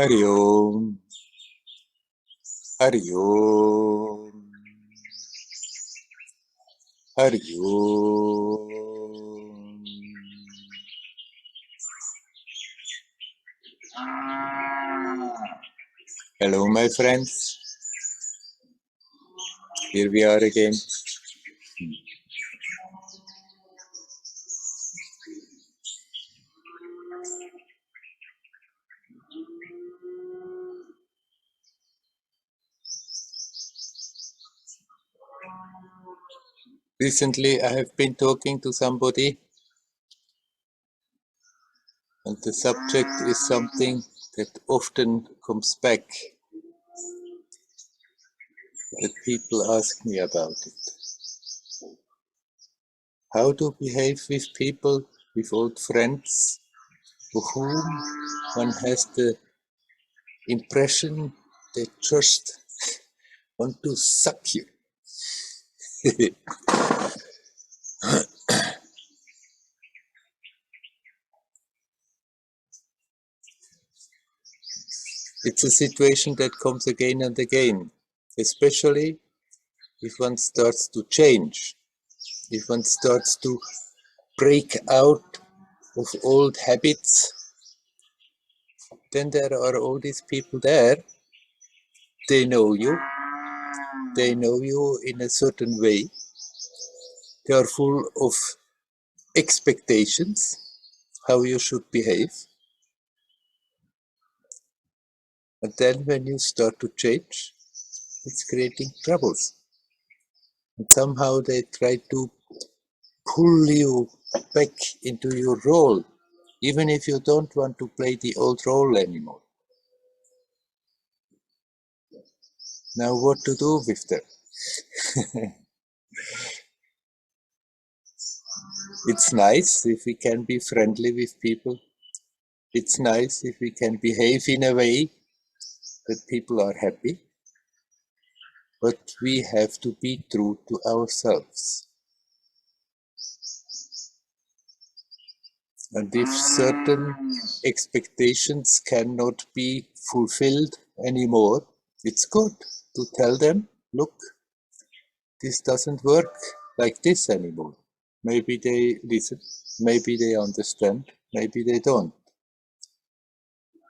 Hari Om, Hari Om, Hari Om. Hello, my friends. Here we are again. Recently, I have been talking to somebody, and the subject is something that often comes back, that people ask me about it. How to behave with people, with old friends, for whom one has the impression they just want to suck you. It's a situation that comes again and again, especially if one starts to change, if one starts to break out of old habits. Then there are all these people there. They know you in a certain way. They are full of expectations, how you should behave. And then when you start to change, it's creating troubles. And somehow they try to pull you back into your role, even if you don't want to play the old role anymore. Now what to do with them? It's nice if we can be friendly with people. It's nice if we can behave in a way that people are happy. But we have to be true to ourselves. And if certain expectations cannot be fulfilled anymore, it's good to tell them, look, this doesn't work like this anymore. Maybe they listen, maybe they understand, maybe they don't.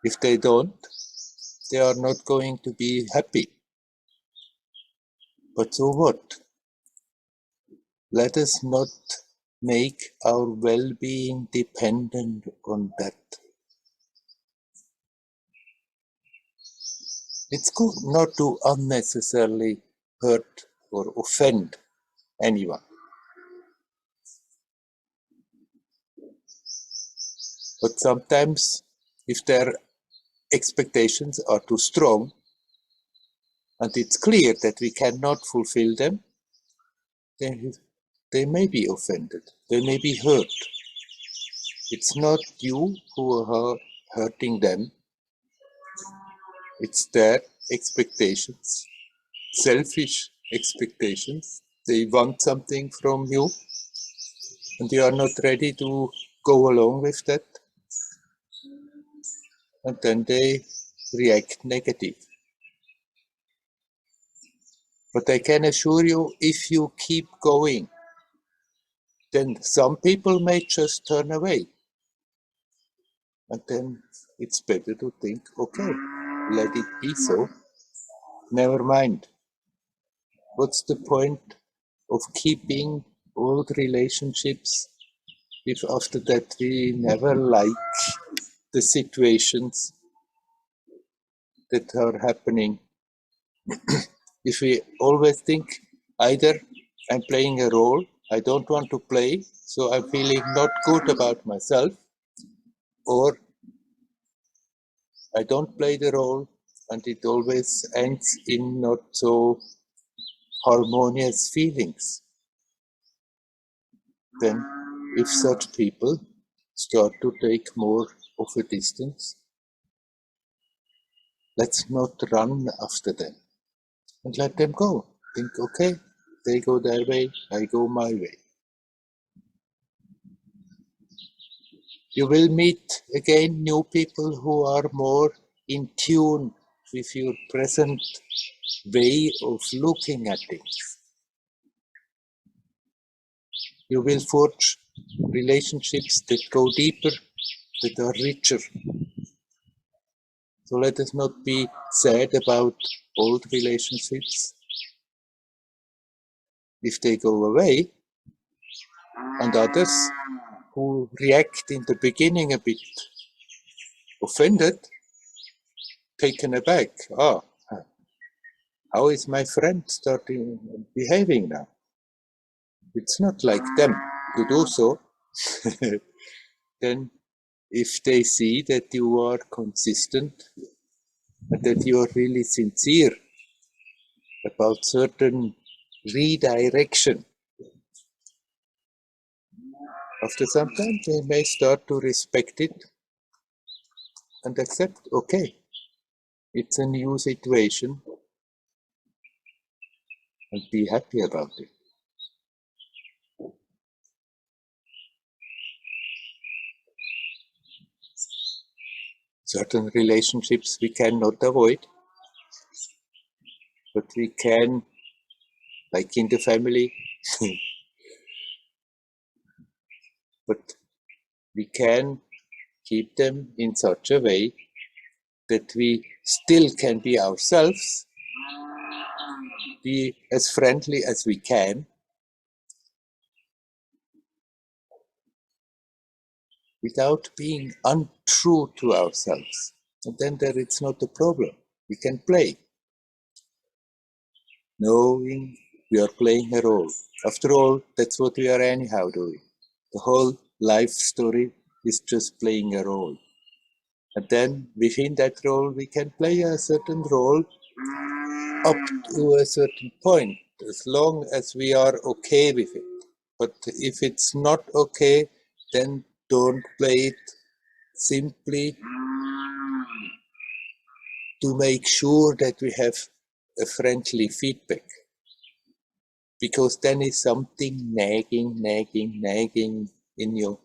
If they don't, they are not going to be happy. But so what? Let us not make our well-being dependent on that. It's good not to unnecessarily hurt or offend anyone. But sometimes, if their expectations are too strong, and it's clear that we cannot fulfill them, then they may be offended, they may be hurt. It's not you who are hurting them, it's their expectations, selfish expectations. They want something from you, and you are not ready to go along with that, and then they react negative. But I can assure you, if you keep going, then some people may just turn away. And then it's better to think, okay, let it be so. Never mind. What's the point of keeping old relationships if after that we never like the situations that are happening? If we always think either I'm playing a role I don't want to play, so I'm feeling not good about myself, or I don't play the role and it always ends in not so harmonious feelings. Then if such people start to take more of a distance, let's not run after them and let them go. Think, okay, they go their way, I go my way. You will meet again new people who are more in tune with your present way of looking at things. You will forge relationships that go deeper, that are richer. So let us not be sad about old relationships if they go away, and others who react in the beginning a bit offended, taken aback. How is my friend starting behaving now? It's not like them to do so. Then if they see that you are consistent, that you are really sincere about certain redirection, after some time they may start to respect it and accept, okay, it's a new situation, and be happy about it. Certain relationships we cannot avoid, but we can, like in the family, but we can keep them in such a way that we still can be ourselves, be as friendly as we can, without being untrue to ourselves. And then there it's not a problem. We can play, knowing we are playing a role. After all, that's what we are anyhow doing. The whole life story is just playing a role. And then within that role, we can play a certain role up to a certain point, as long as we are okay with it. But if it's not okay, then don't play it simply to make sure that we have a friendly feedback. Because then is something nagging in you.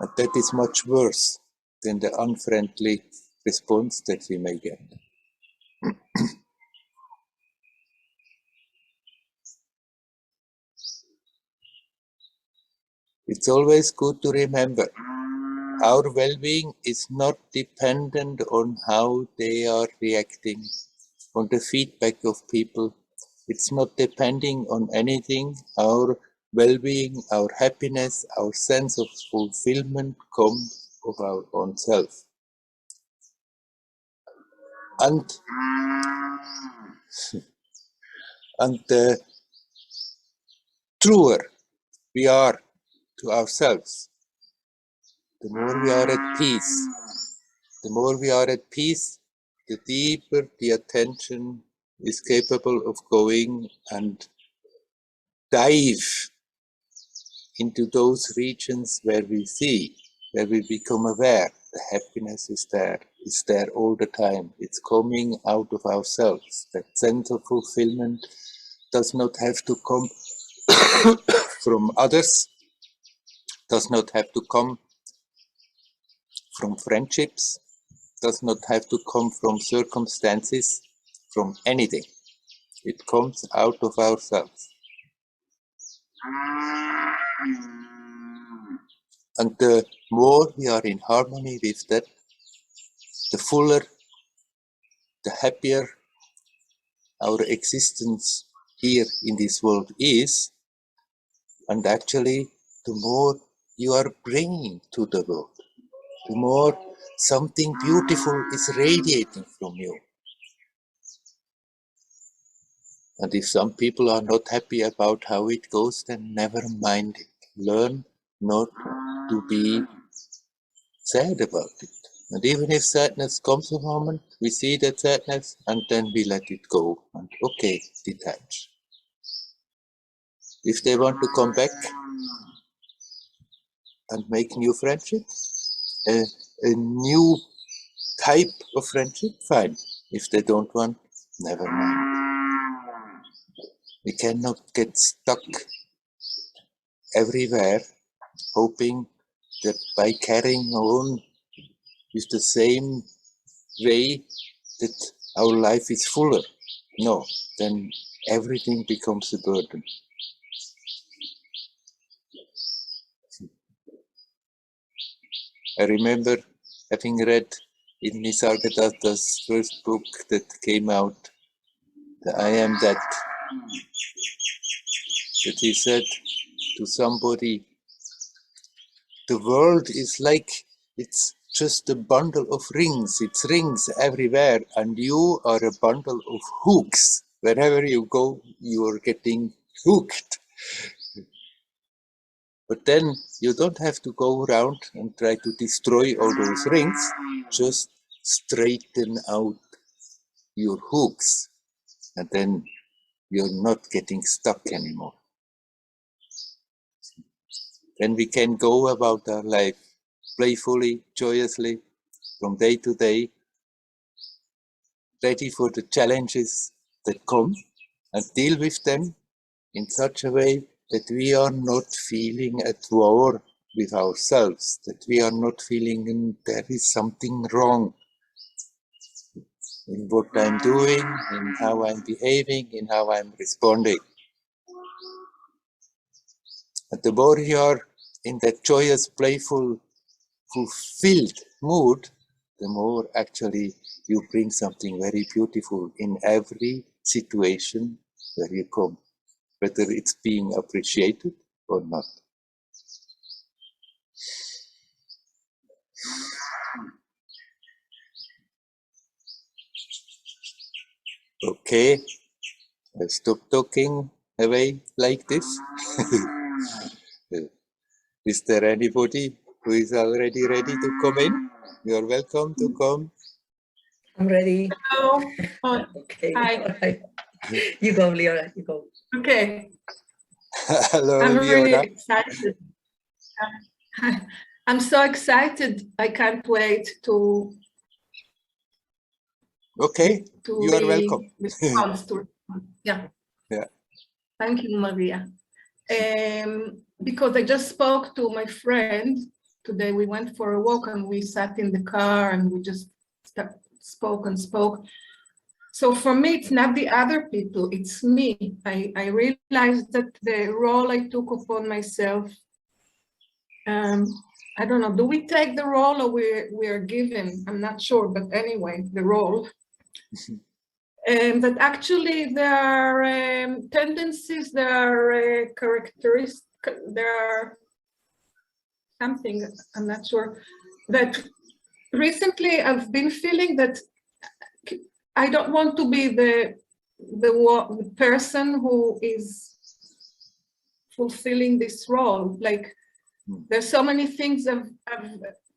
And that is much worse than the unfriendly response that we may get. It's always good to remember our well-being is not dependent on how they are reacting, on the feedback of people. It's not depending on anything. Our well-being, our happiness, our sense of fulfillment comes of our own self. And the truer we are to ourselves, the more we are at peace. The more we are at peace, the deeper the attention is capable of going and dive into those regions where we see, where we become aware. The happiness is there all the time. It's coming out of ourselves. That sense of fulfillment does not have to come from others, does not have to come from friendships, does not have to come from circumstances, from anything. It comes out of ourselves. And the more we are in harmony with that, the fuller, the happier our existence here in this world is. And actually, the more you are bringing to the world, the more something beautiful is radiating from you. And if some people are not happy about how it goes, then never mind it. Learn not to be sad about it. And even if sadness comes a moment, we see that sadness and then we let it go. And okay, detach. If they want to come back and make new friendships, a new type of friendship, fine. If they don't want, never mind. We cannot get stuck everywhere hoping that by carrying on with the same way that our life is fuller. No, then everything becomes a burden. I remember having read in Nisargadatta's first book that came out, the I Am That he said to somebody, the world is like, it's just a bundle of rings. It's rings everywhere, and you are a bundle of hooks. Wherever you go, you are getting hooked. But then you don't have to go around and try to destroy all those rings. Just straighten out your hooks, and then you're not getting stuck anymore. Then we can go about our life playfully, joyously, from day to day, ready for the challenges that come, and deal with them in such a way that we are not feeling at war with ourselves, that we are not feeling there is something wrong in what I'm doing, in how I'm behaving, in how I'm responding. And the more you are in that joyous, playful, fulfilled mood, the more actually you bring something very beautiful in every situation where you come, whether it's being appreciated or not. Okay, I'll stop talking away like this. Is there anybody who is already ready to come in? You're welcome to come. I'm ready. Hello. Oh, Okay. hi. All right. You go, Leona. You go. Okay. Hello, I'm really Leona. excited. I'm so excited. I can't wait to Okay, you are welcome. response to. Yeah. Yeah. Thank you, Maria. Because I just spoke to my friend today. We went for a walk and we sat in the car and we just spoke and spoke. So for me, it's not the other people, it's me. I realized that the role I took upon myself, I don't know, do we take the role or we are given? I'm not sure, but anyway, the role. That actually there are tendencies, there are characteristics, there are something, I'm not sure, that recently I've been feeling that I don't want to be the person who is fulfilling this role. Like there's so many things I've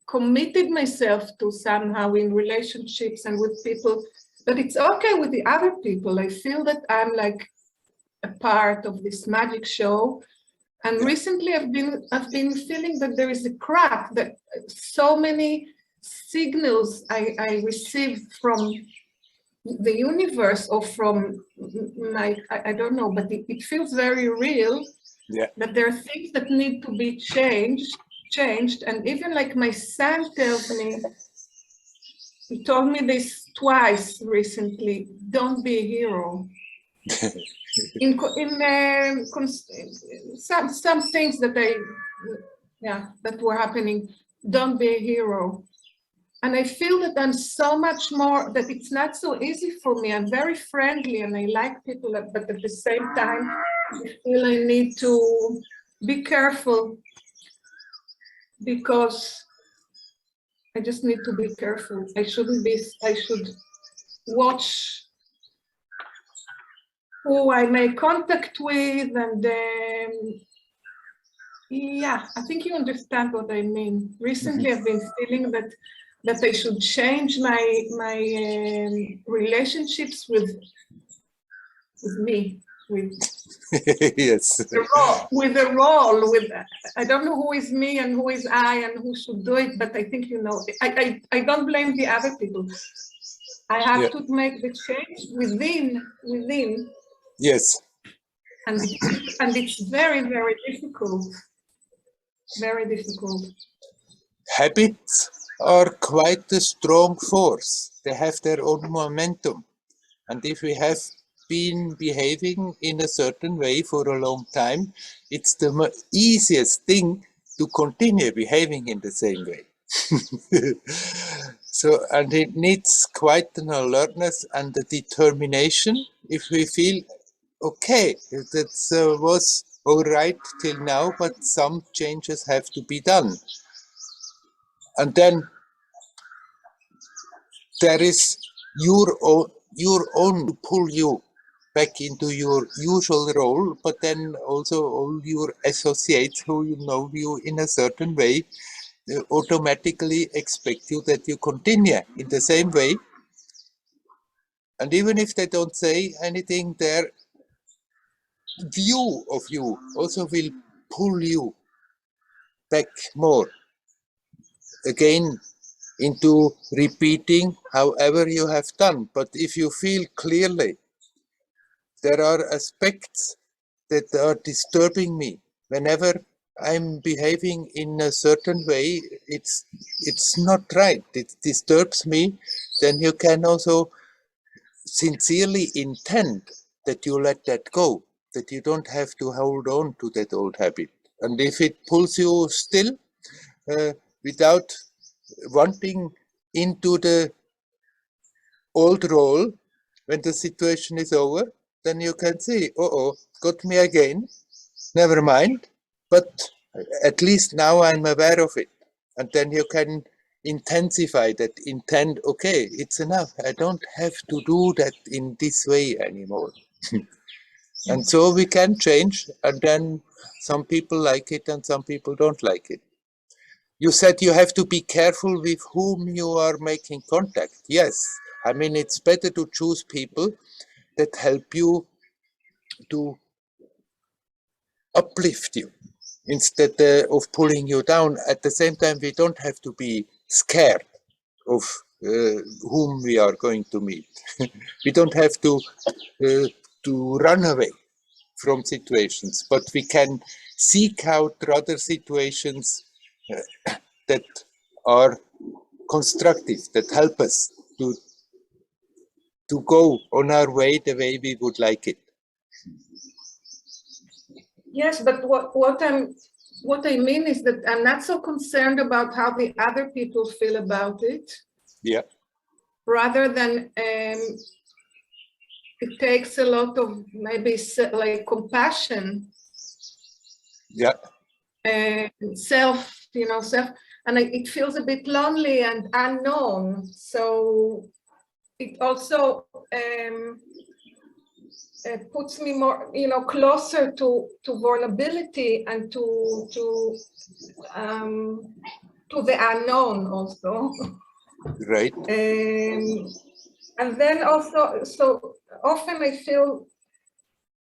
committed myself to somehow in relationships and with people, but it's okay with the other people. I feel that I'm like a part of this magic show. And recently I've been feeling that there is a crack, that so many signals I receive from the universe or from my, I don't know, but it feels very real. Yeah. That there are things that need to be changed. And even like my son tells me, he told me this twice recently, don't be a hero. in some things that that were happening, don't be a hero. And I feel that I'm so much more, that it's not so easy for me. I'm very friendly and I like people, but at the same time, I feel I need to be careful because I just need to be careful. I should watch who I make contact with, and yeah, I think you understand what I mean. Recently, I've been feeling that I should change my relationships with me, with yes, the role, with I don't know who is me and who is I and who should do it, but I think you know. I don't blame the other people. I have to make the change within. Yes. And it's very, very difficult. Very difficult. Habits are quite a strong force. They have their own momentum. And if we have been behaving in a certain way for a long time, it's the easiest thing to continue behaving in the same way. So, and it needs quite an alertness and a determination. If we feel, okay, that was all right till now, but some changes have to be done. And then there is your own to pull you back into your usual role, but then also all your associates who know you in a certain way automatically expect you that you continue in the same way. And even if they don't say anything, their view of you also will pull you back more again into repeating however you have done. But if you feel clearly there are aspects that are disturbing me whenever I'm behaving in a certain way, it's not right, it disturbs me, then you can also sincerely intend that you let that go, that you don't have to hold on to that old habit. And if it pulls you still without wanting into the old role, when the situation is over, then you can say, oh, got me again, never mind, but at least now I'm aware of it. And then you can intensify that intent, okay, it's enough, I don't have to do that in this way anymore. And so we can change, and then some people like it and some people don't like it. You said you have to be careful with whom you are making contact. Yes, I mean, it's better to choose people that help you to uplift you instead of pulling you down. At the same time, we don't have to be scared of whom we are going to meet. We don't have to run away from situations, but we can seek out other situations that are constructive, that help us to go on our way the way we would like it. Yes, but what I mean is that I'm not so concerned about how the other people feel about it. Yeah. Rather than it takes a lot of maybe like compassion. Yeah. And self, and it feels a bit lonely and unknown. So it also puts me more, closer to vulnerability and to the unknown also. Right. And then also, so often I feel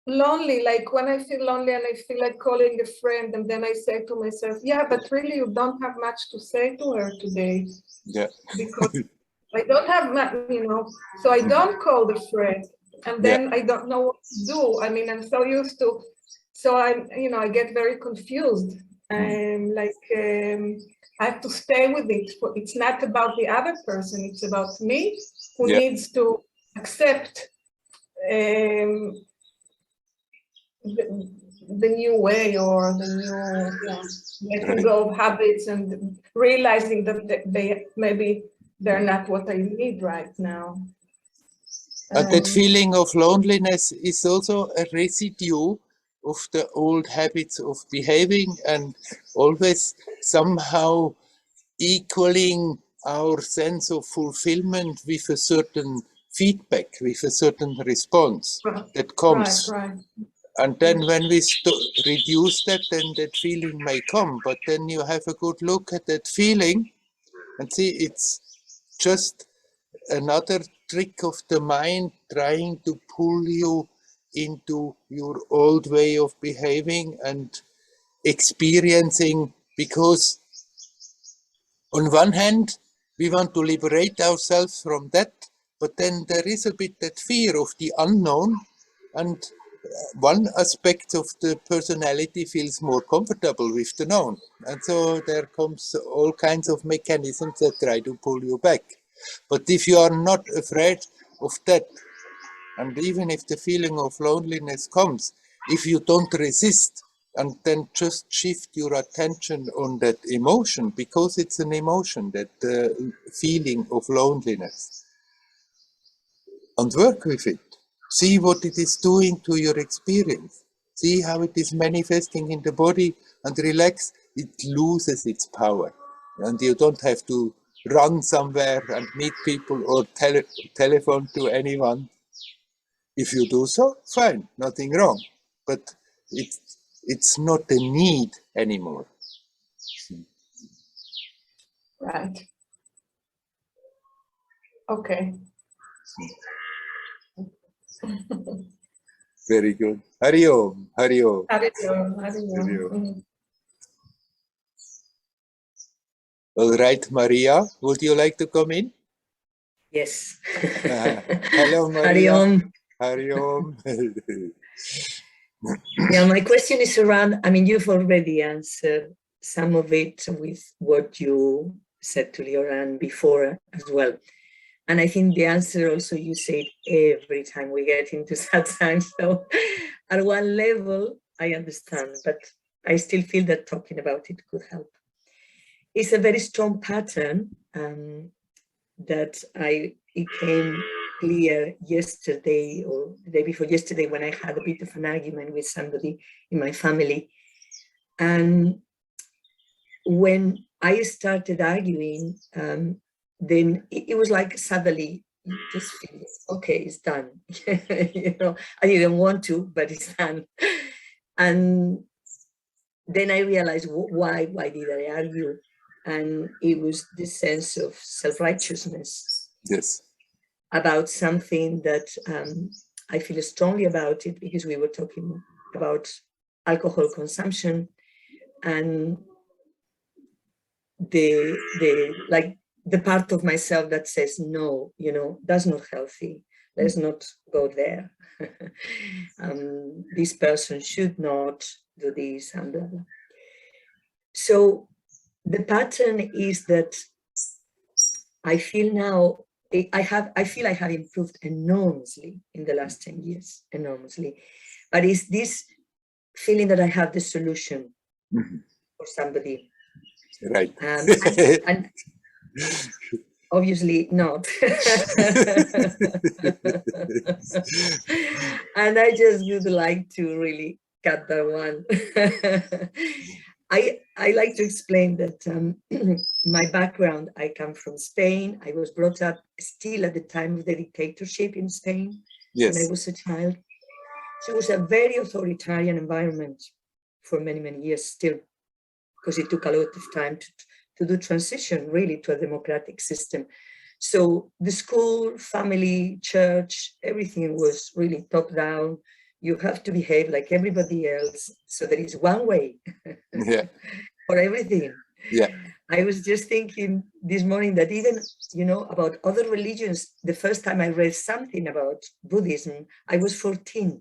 lonely, like when I feel lonely and I feel like calling a friend, and then I say to myself, yeah, but really you don't have much to say to her today. Yeah. Because I don't have much, so I don't call the friend, and then I don't know what to do. I mean, I'm so used to, so I get very confused. And I have to stay with it. It's not about the other person, it's about me who needs to accept the new way, or the new letting go of habits and realizing that they're not what I need right now. And that feeling of loneliness is also a residue of the old habits of behaving, and always somehow equaling our sense of fulfillment with a certain feedback, with a certain response that comes. Right. And then when we reduce that, then that feeling may come, but then you have a good look at that feeling and see it's just another trick of the mind trying to pull you into your old way of behaving and experiencing, because on one hand, we want to liberate ourselves from that, but then there is a bit that fear of the unknown, and one aspect of the personality feels more comfortable with the known. And so there comes all kinds of mechanisms that try to pull you back. But if you are not afraid of that, and even if the feeling of loneliness comes, if you don't resist and then just shift your attention on that emotion, because it's an emotion, that feeling of loneliness, and work with it. See what it is doing to your experience. See how it is manifesting in the body, and relax, it loses its power. And you don't have to run somewhere and meet people or telephone to anyone. If you do so, fine, nothing wrong. But it's not a need anymore. Right. Okay. Very good. Hari Om, Hari Om. Hari Om, Hari Hari Om. Om. All right, Maria, would you like to come in? Yes. Hello, Maria. Hari Om. Hari Om. Yeah, my question is around, I mean, you've already answered some of it with what you said to Lioran before as well. And I think the answer also you say it every time we get into satsang. So at one level, I understand, but I still feel that talking about it could help. It's a very strong pattern that it came clear yesterday or the day before yesterday when I had a bit of an argument with somebody in my family. And when I started arguing, then it was like suddenly you just feel, okay, it's done. You know, I didn't want to, but it's done. And then I realized why did I argue? And it was this sense of self-righteousness. Yes. About something that I feel strongly about it, because we were talking about alcohol consumption and the part of myself that says, no, you know, that's not healthy. Let's not go there. This person should not do this and blah, blah. So the pattern is that I feel now, I feel I have improved enormously in the last 10 years, enormously. But it's this feeling that I have the solution for somebody. Right. And obviously not. And I just would like to really cut that one. I like to explain that my background, I come from Spain. I was brought up still at the time of the dictatorship in Spain. Yes. When I was a child. So it was a very authoritarian environment for many, many years still, because it took a lot of time to do transition really to a democratic system. So the school, family, church, everything was really top down. You have to behave like everybody else. So there is one way for everything. Yeah. I was just thinking this morning that even, you know, about other religions, the first time I read something about Buddhism, I was 14.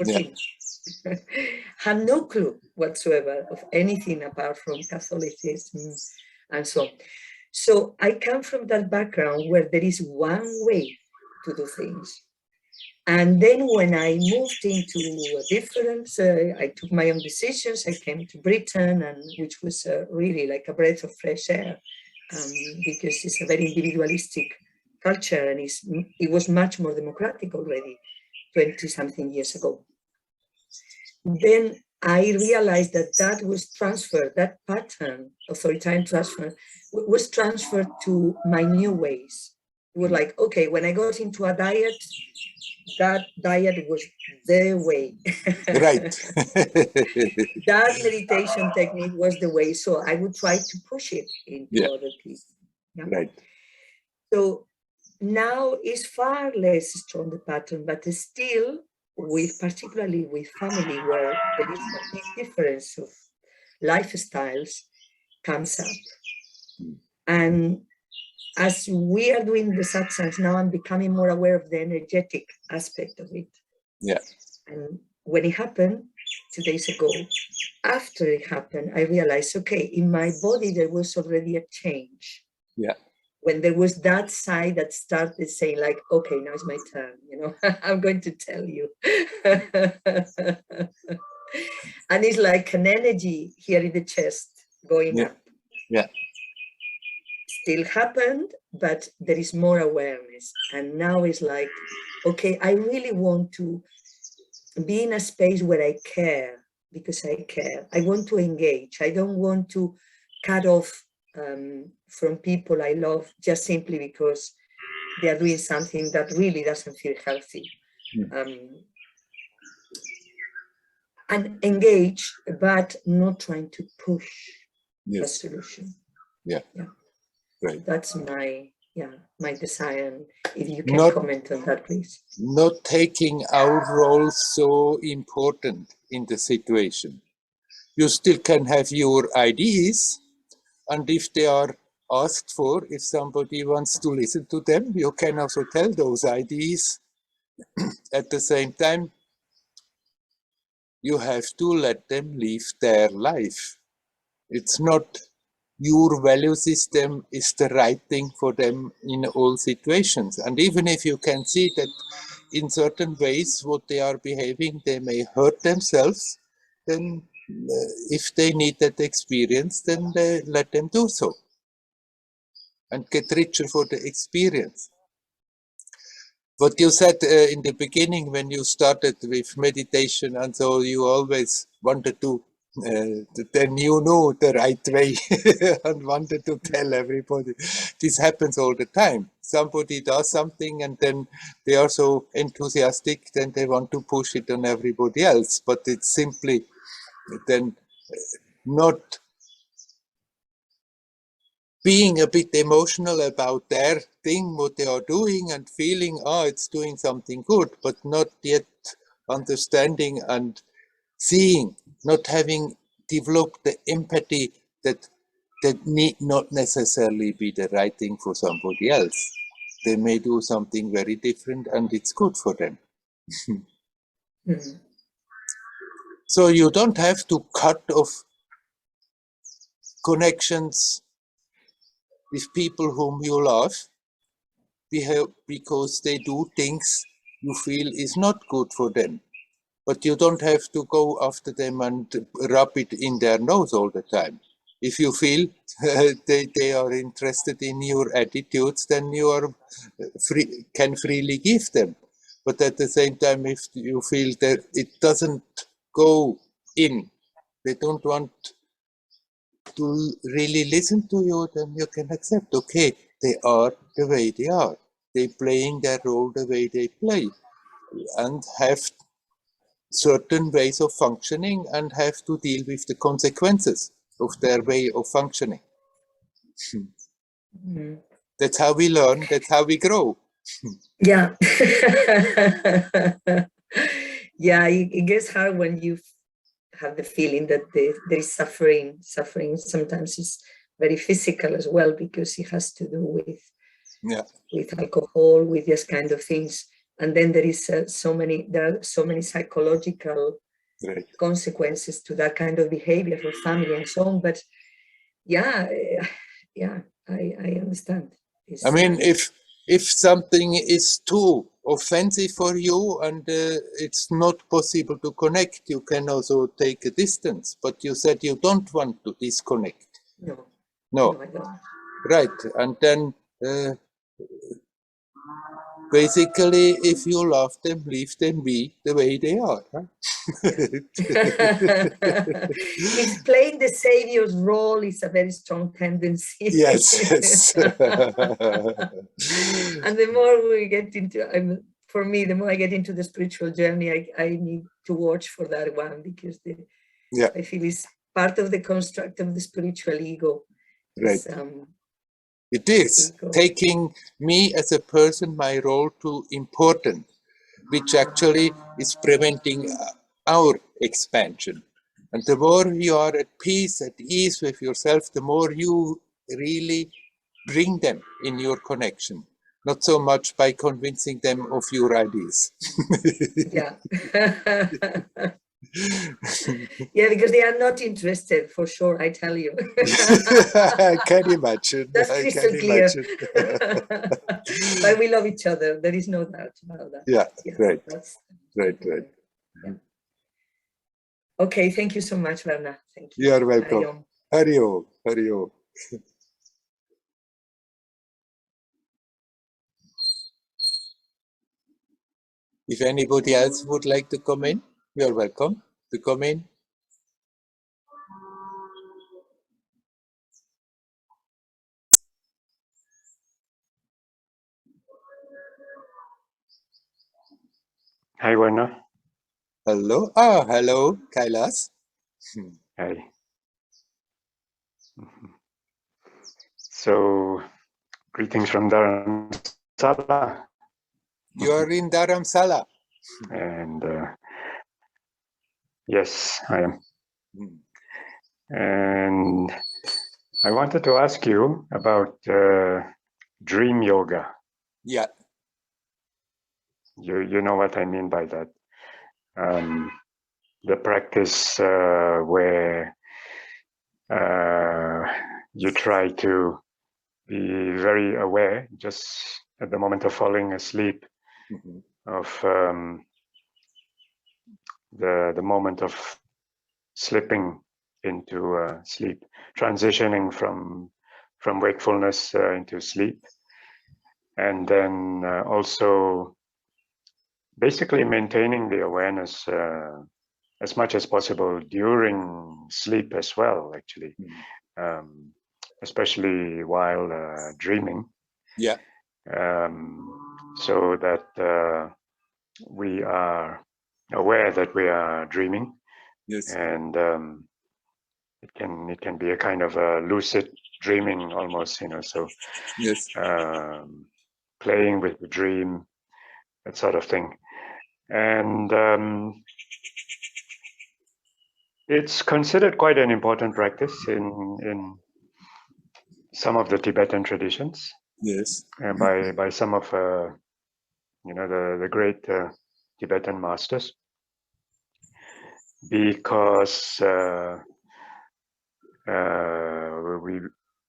Yeah. Had no clue whatsoever of anything apart from Catholicism and so on. So I come from that background where there is one way to do things. And then when I moved into a different, I took my own decisions. I came to Britain, and which was really like a breath of fresh air, because it's a very individualistic culture, and it was much more democratic already 20-something years ago. Then I realized that was transferred, that pattern, authoritarian transfer, was transferred to my new ways. It was like, okay, when I got into a diet, that diet was the way. Right. That meditation technique was the way. So I would try to push it into other people. Yeah? Right. So now it's far less strong the pattern, but still, particularly with family, where there is a big difference of lifestyles comes up. And as we are doing the satsangs now, I'm becoming more aware of the energetic aspect of it. Yeah. And when it happened 2 days ago, after it happened, I realized, okay, in my body, there was already a change. Yeah. When there was that side that started saying like, okay, now it's my turn, I'm going to tell you. And it's like an energy here in the chest going up. Yeah. Still happened, but there is more awareness. And now it's like, okay, I really want to be in a space where I care, because I care. I want to engage. I don't want to cut off from people I love just simply because they are doing something that really doesn't feel healthy. And engage, but not trying to push a solution. Yeah. Right. That's my desire. If you can comment on that, please. Not taking our role so important in the situation. You still can have your ideas, and if they are asked for, if somebody wants to listen to them, you can also tell those ideas. At the same time, you have to let them live their life. It's not your value system is the right thing for them in all situations. And even if you can see that in certain ways what they are behaving, they may hurt themselves, then if they need that experience, then let them do so and get richer for the experience. What you said in the beginning when you started with meditation, and so you always wanted to, then you know the right way and wanted to tell everybody. This happens all the time. Somebody does something and then they are so enthusiastic, then they want to push it on everybody else. But it's simply then not being a bit emotional about their thing, what they are doing, and feeling, it's doing something good, but not yet understanding and seeing, not having developed the empathy that need not necessarily be the right thing for somebody else. They may do something very different and it's good for them. So you don't have to cut off connections with people whom you love because they do things you feel is not good for them. But you don't have to go after them and rub it in their nose all the time. If you feel they are interested in your attitudes, then you are can freely give them. But at the same time, if you feel that it doesn't go in, they don't want to really listen to you, then you can accept, okay, they are the way they are. They're playing their role the way they play and have certain ways of functioning and have to deal with the consequences of their way of functioning. That's how we learn, that's how we grow. Yeah. Yeah, it gets hard when you have the feeling that there is suffering. Suffering sometimes is very physical as well, because it has to do with alcohol, with these kind of things. And then there are so many psychological consequences to that kind of behavior for family and so on. But I understand. I mean, if something is too offensive for you and it's not possible to connect, you can also take a distance. But you said you don't want to disconnect. No, I don't. Right, and then basically, if you love them, leave them be the way they are. Huh? It's playing the savior's role is a very strong tendency. Yes. And the more we get into, for me, the more I get into the spiritual journey, I need to watch for that one, because I feel it's part of the construct of the spiritual ego. Right. It is taking me as a person, my role too important, which actually is preventing our expansion. And the more you are at peace, at ease with yourself, the more you really bring them in your connection. not so much by convincing them of your ideas. Yeah. Yeah, because they are not interested, for sure, I tell you. I can imagine. That's I crystal can clear. imagine. But we love each other. There is no doubt about that. Yeah, right. That's Right. yeah. Okay, thank you so much, Werner. Thank you. You are welcome. Hari Om. Hari Om. Hari Om. If anybody else would like to come in, you are welcome to come in. Hi, Werner. Hello. Ah, hello, Kailas. Hi. So, greetings from Dharamsala. You are in Dharamsala. And yes, I am. Hmm. And I wanted to ask you about dream yoga. Yeah. You know what I mean by that. The practice where you try to be very aware just at the moment of falling asleep of the moment of slipping into sleep, transitioning from wakefulness into sleep, and then also basically maintaining the awareness as much as possible during sleep as well, actually, especially while dreaming. Yeah. So that we are aware that we are dreaming. Yes. And it can be a kind of a lucid dreaming almost, so Yes. playing with the dream, that sort of thing. And it's considered quite an important practice in some of the Tibetan traditions. Yes. By some of the great Tibetan masters, because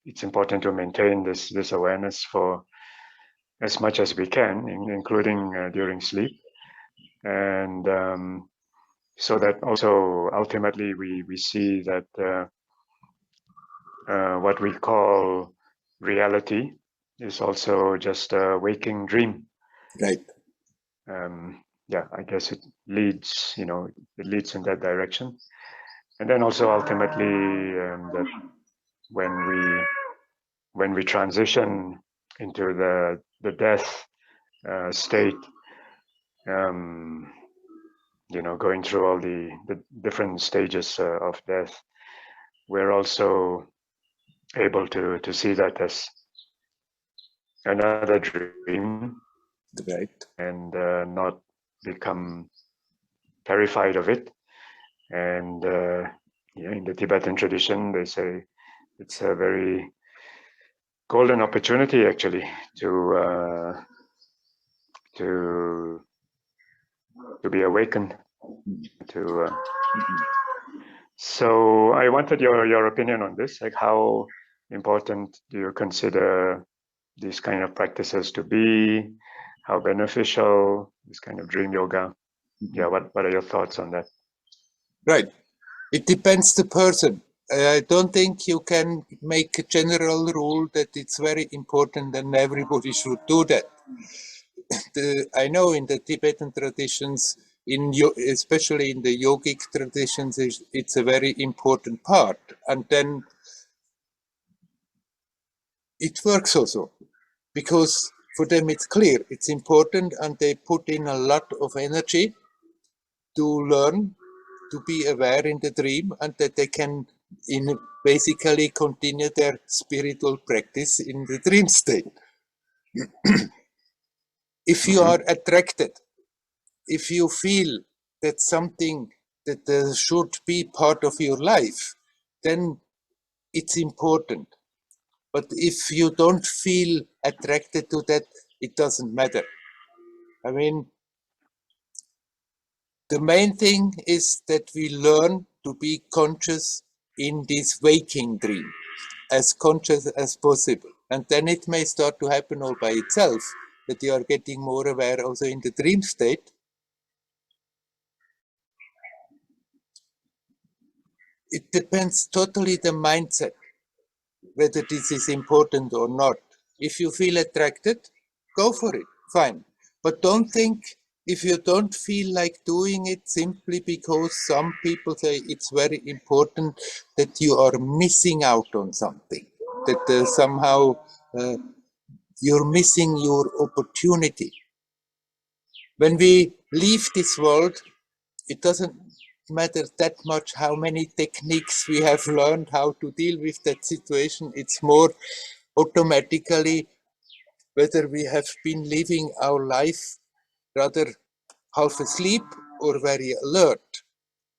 it's important to maintain this awareness for as much as we can, including during sleep, and so that also ultimately we see that what we call reality is also just a waking dream. Right. Yeah, I guess it leads, it leads in that direction. And then also ultimately that when we transition into the death state, going through all the different stages of death, we're also able to see that as another dream, Right. and not become terrified of it. And in the Tibetan tradition, they say it's a very golden opportunity actually to be awakened to. So I wanted your opinion on this. Like, how important do you consider these kind of practices to be? How beneficial this kind of dream yoga? Yeah, what are your thoughts on that? Right. It depends the person. I don't think you can make a general rule that it's very important and everybody should do that. I know in the Tibetan traditions, especially in the yogic traditions, it's a very important part. And then it works also, because for them it's clear, it's important, and they put in a lot of energy to learn to be aware in the dream, and that they can basically continue their spiritual practice in the dream state. If you are attracted, if you feel that something that should be part of your life, then it's important. But if you don't feel attracted to that, it doesn't matter. I mean, the main thing is that we learn to be conscious in this waking dream, as conscious as possible. And then it may start to happen all by itself, that you are getting more aware also in the dream state. It depends totally the mindset, whether this is important or not. If you feel attracted, go for it, fine. But don't think, if you don't feel like doing it simply because some people say it's very important, that you are missing out on something, that somehow you're missing your opportunity. When we leave this world, it doesn't matter that much how many techniques we have learned how to deal with that situation. It's more automatically whether we have been living our life rather half asleep or very alert.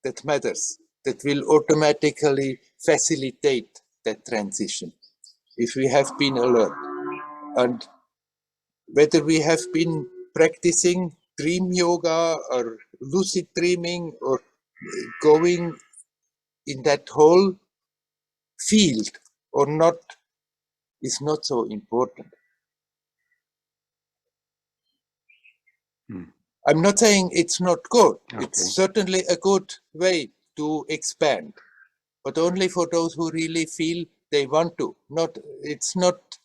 That matters. That will automatically facilitate that transition if we have been alert. And whether we have been practicing dream yoga or lucid dreaming or going in that whole field or not is not so important. I'm not saying it's not good. Okay. It's certainly a good way to expand, but only for those who really feel they want to. It's not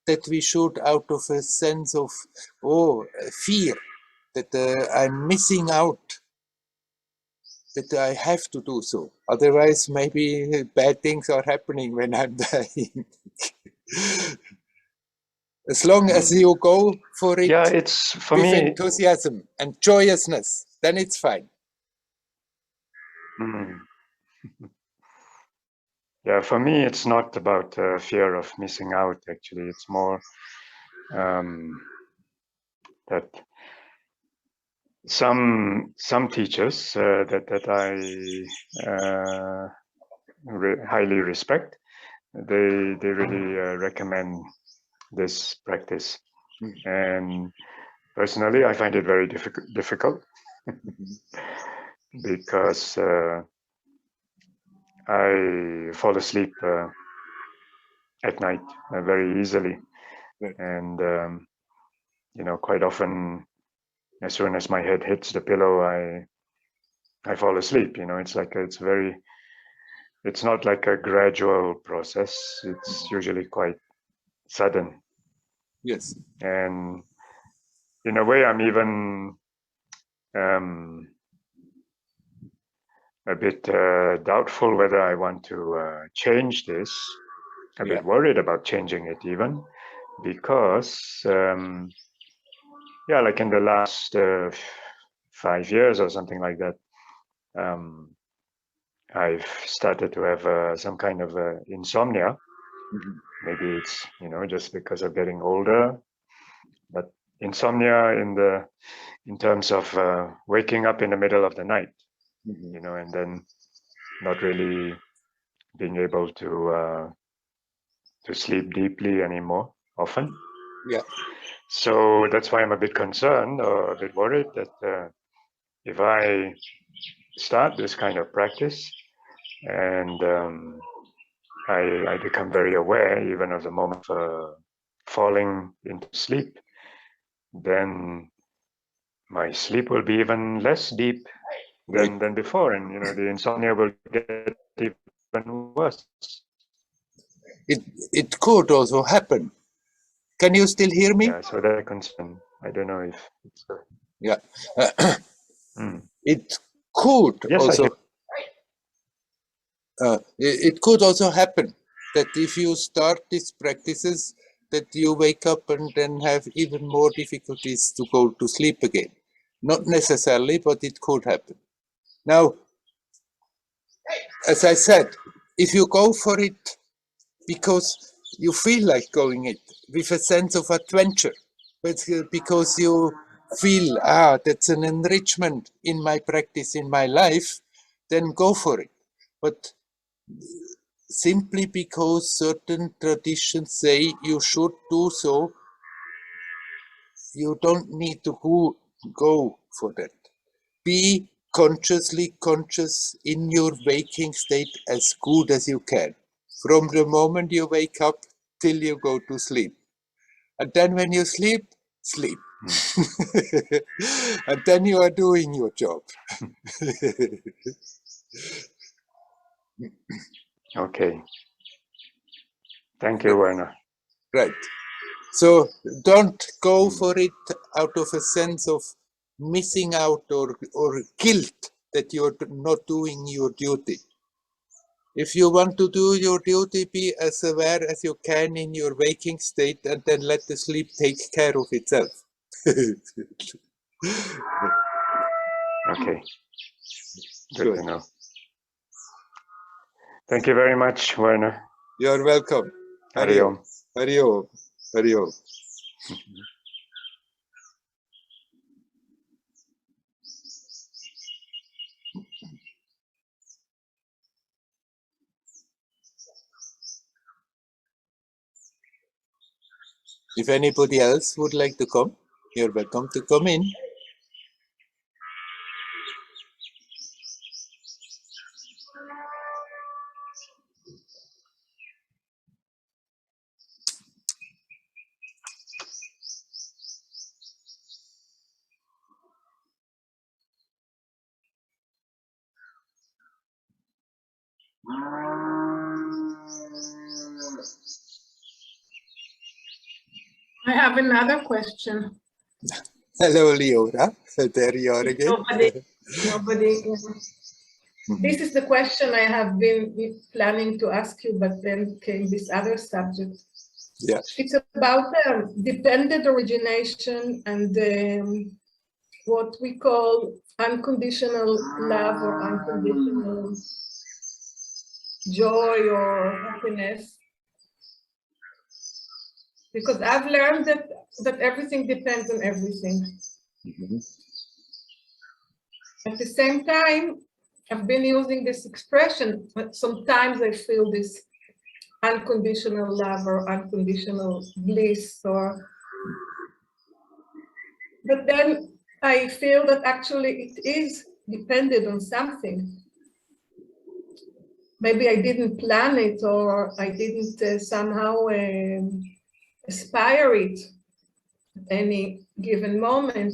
that we should, out of a sense of fear that I'm missing out, that I have to do so. Otherwise, maybe bad things are happening when I'm dying. As long as you go for it, yeah, it's for with me. enthusiasm and joyousness, then it's fine. Yeah, for me, it's not about fear of missing out. Actually, it's more that some teachers that I highly respect, they really recommend this practice, and personally, I find it very difficult because I fall asleep at night very easily, and quite often, as soon as my head hits the pillow, I fall asleep. It's like it's not like a gradual process. It's usually quite sudden. Yes. And in a way, I'm even a bit doubtful whether I want to change this. A bit worried about changing it even, because like in the last 5 years or something like that, I've started to have some kind of insomnia. Maybe it's just because of getting older, but insomnia in terms of waking up in the middle of the night, and then not really being able to sleep deeply anymore often. Yeah. So that's why I'm a bit concerned or a bit worried that if I start this kind of practice and I become very aware even of the moment of falling into sleep, then my sleep will be even less deep than before, and the insomnia will get even worse. It could also happen. Can you still hear me? Yeah, so that's a concern. I don't know if it's yeah. It could also it could also happen that if you start these practices, that you wake up and then have even more difficulties to go to sleep again. Not necessarily, but it could happen. Now, as I said, if you go for it because you feel like going it with a sense of adventure, but because you feel, that's an enrichment in my practice, in my life, then go for it. But simply because certain traditions say you should do so, you don't need to go for that. Be consciously conscious in your waking state as good as you can. From the moment you wake up till you go to sleep. And then when you sleep, sleep. And then you are doing your job. Okay. Thank you, Werner. Right. So don't go for it out of a sense of missing out or guilt that you're not doing your duty. If you want to do your duty, be as aware as you can in your waking state, and then let the sleep take care of itself. Okay. Good to know. Thank you very much, Werner. You're welcome. Hari Om. Hari Om. Hari Om. If anybody else would like to come, you're welcome to come in. I have another question. Hello, Leora. There you are again. Nobody. This is the question I have been planning to ask you, but then came this other subject. Yeah. It's about dependent origination and what we call unconditional love or unconditional joy or happiness. Because I've learned that everything depends on everything. Mm-hmm. At the same time, I've been using this expression, but sometimes I feel this unconditional love or unconditional bliss, but then I feel that actually it is dependent on something. Maybe I didn't plan it, or I didn't somehow aspire it at any given moment,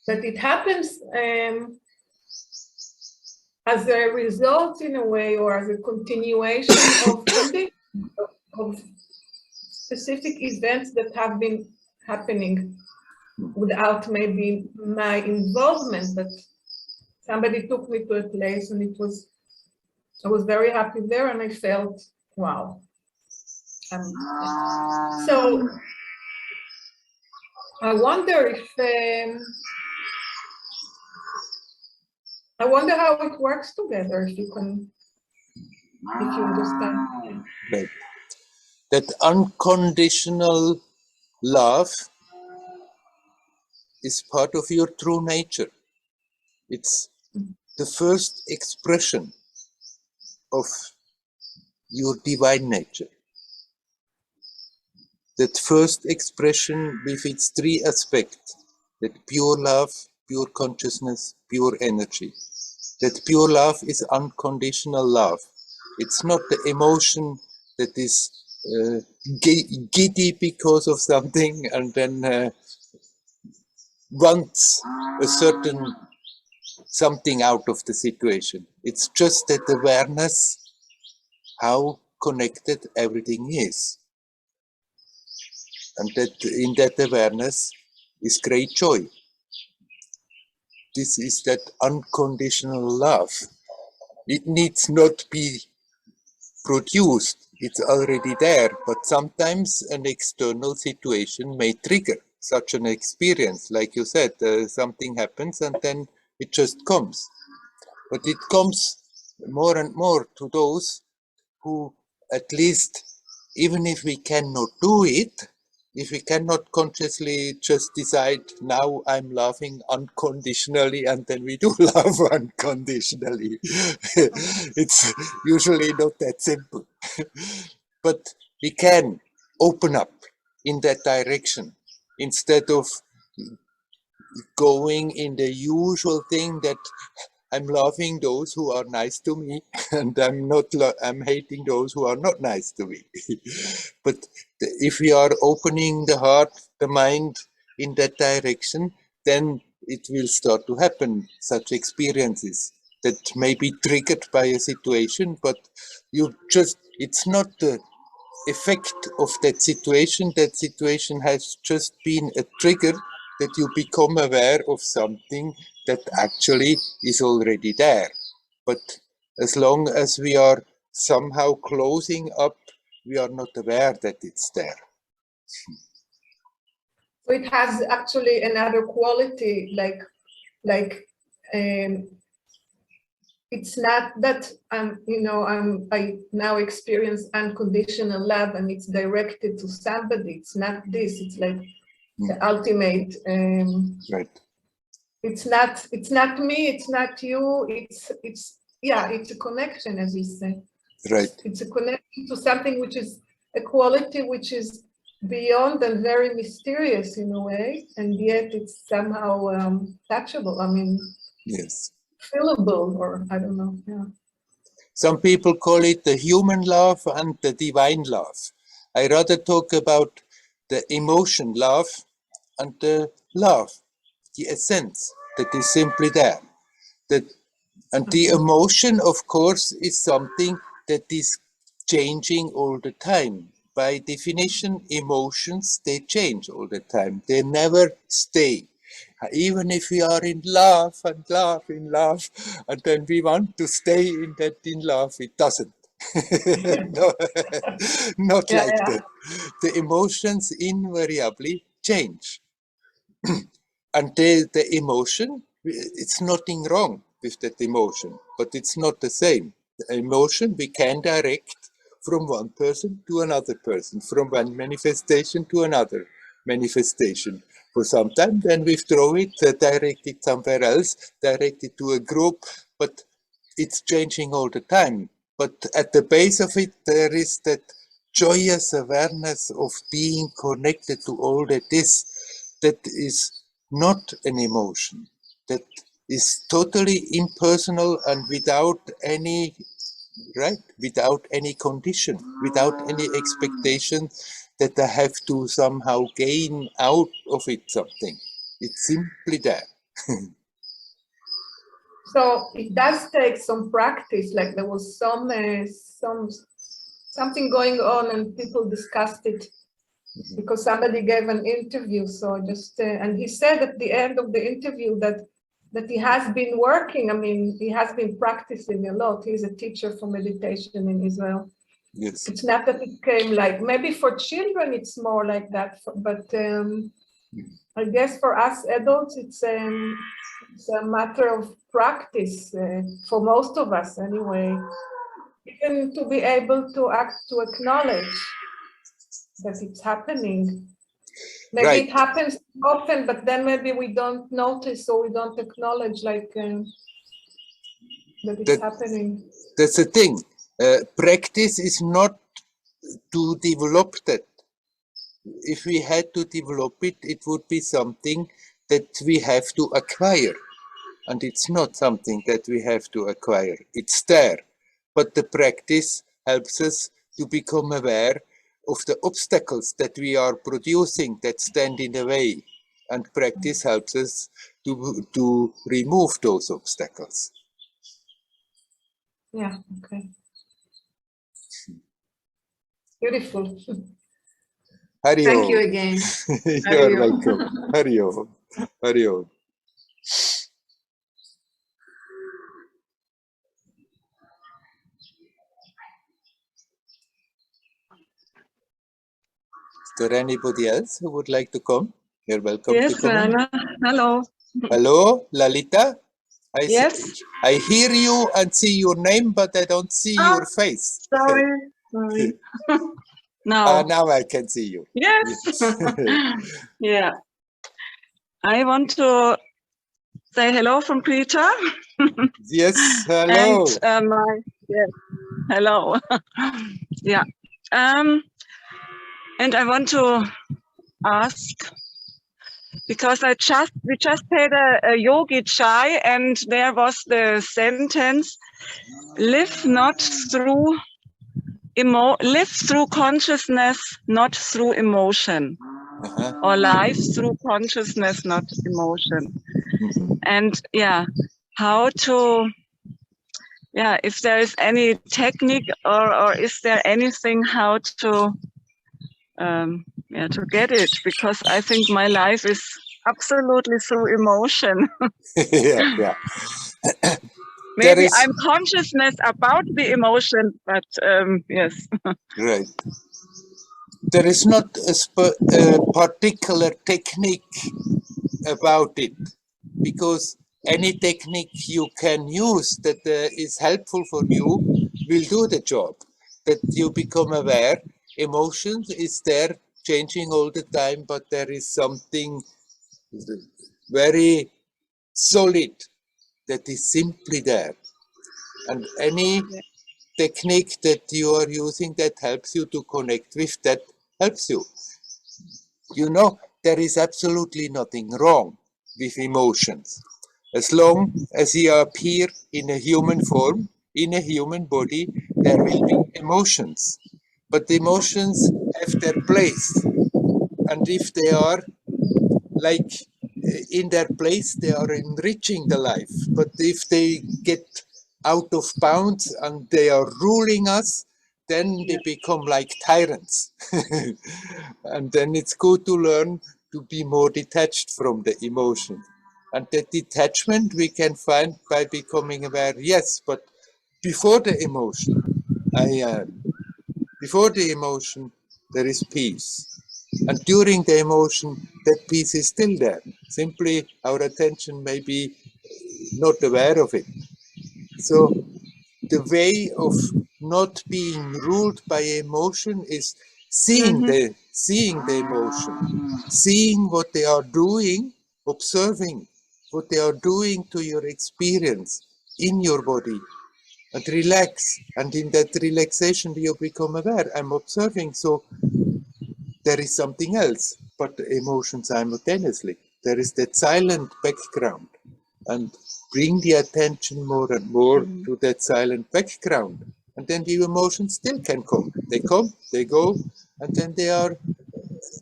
but it happens as a result, in a way, or as a continuation of specific events that have been happening without maybe my involvement, but somebody took me to a place and I was very happy there, and I felt, wow. So I wonder if, I wonder how it works together, if you understand. Right. That unconditional love is part of your true nature. It's the first expression of your divine nature. That first expression with its three aspects, that pure love, pure consciousness, pure energy. That pure love is unconditional love. It's not the emotion that is giddy because of something and then wants a certain something out of the situation. It's just that awareness, how connected everything is. And that in that awareness is great joy. This is that unconditional love. It needs not be produced. It's already there, but sometimes an external situation may trigger such an experience. Like you said, something happens and then it just comes. But it comes more and more to those who, at least, even if we cannot do it, if we cannot consciously just decide now I'm loving unconditionally and then we do love unconditionally, it's usually not that simple. But we can open up in that direction instead of going in the usual thing that I'm loving those who are nice to me, and I'm hating those who are not nice to me. But if we are opening the heart, the mind in that direction, then it will start to happen, such experiences that may be triggered by a situation, but it's not the effect of that situation. That situation has just been a trigger that you become aware of something that actually is already there. But as long as we are somehow closing up, we are not aware that it's there. So it has actually another quality, it's not that I now experience unconditional love and it's directed to somebody. It's not this. It's like the ultimate. Right. It's not me. It's not you. It's a connection, as you say. Right. It's a connection to something which is a quality which is beyond and very mysterious in a way, and yet it's somehow touchable. I mean, yes, feelable, or I don't know. Yeah. Some people call it the human love and the divine love. I rather talk about the emotion love and the love, the essence that is simply there. And the emotion, of course, is something that is changing all the time. By definition, emotions, they change all the time. They never stay. Even if we are in love and love in love, and then we want to stay in love, it doesn't. No, not like that. The emotions invariably change. And the emotion, it's nothing wrong with that emotion, but it's not the same. The emotion we can direct from one person to another person, from one manifestation to another manifestation. For some time, then we throw it, direct it somewhere else, direct it to a group, but it's changing all the time. But at the base of it, there is that joyous awareness of being connected to all that is not an emotion, that is totally impersonal and without any condition, without any expectation that I have to somehow gain out of it something. It's simply there. So it does take some practice. Like there was something going on and people discussed it because somebody gave an interview. So just and he said at the end of the interview that he has been working. I mean, he has been practicing a lot. He's a teacher for meditation in Israel. Yes. It's not that it came like, maybe for children it's more like that, but I guess for us adults it's a matter of practice for most of us anyway, even to be able to acknowledge that it's happening. Maybe Right. it happens often, but then maybe we don't notice or we don't acknowledge like that it's happening. That's the thing. Practice is not to develop that. If we had to develop it, it would be something that we have to acquire. And it's not something that we have to acquire. It's there. But the practice helps us to become aware of the obstacles that we are producing that stand in the way. And practice helps us to remove those obstacles. Yeah, okay. Beautiful. Hari Thank you Om. again. You're welcome. Hari Om. Hari Om. Is there anybody else who would like to come? You're welcome Yes, to come. Werner. Hello. Hello, Lalita. Yes. I hear you and see your name, but I don't see your face. Sorry. Now. Now I can see you. Yes. Yes. Yeah. I want to say hello from Peter. Yes, And hello. yes, hello. Yeah. And I want to ask, because we just had a yogi chai, and there was the sentence, live through consciousness, not through emotion. Or life through consciousness, not emotion. And yeah, how to, yeah, if there is any technique or is there anything how to, yeah, to get it? Because I think my life is absolutely through emotion. Yeah. Maybe I'm consciousness about the emotion, but yes. Right. There is not a particular technique about it, because any technique you can use that is helpful for you will do the job. That you become aware, emotions is there changing all the time, but there is something very solid that is simply there. And any technique that you are using that helps you to connect with that helps you. You know, there is absolutely nothing wrong with emotions. As long as you appear in a human form, in a human body, there will be emotions. But the emotions have their place. And if they are like in their place, they are enriching the life. But if they get out of bounds and they are ruling us, then they become like tyrants. And then it's good to learn to be more detached from the emotion. And that detachment we can find by becoming aware, yes, but before the emotion, before the emotion, there is peace. And during the emotion, that peace is still there. Simply our attention may be not aware of it. So the way of not being ruled by emotion is seeing the emotion, seeing what they are doing, observing what they are doing to your experience in your body, and relax. And in that relaxation, you become aware. I'm observing, so there is something else, but the emotion simultaneously. There is that silent background, and bring the attention more and more to that silent background. And then the emotions still can come, they go, and then they are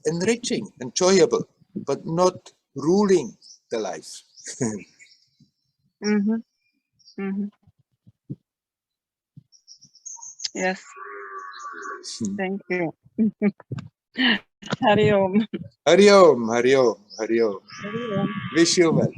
enriching, enjoyable, but not ruling the life. Yes, thank you. Hari Om. Hari Om, Hari Om, Hari Om. Hari Om. Wish you well.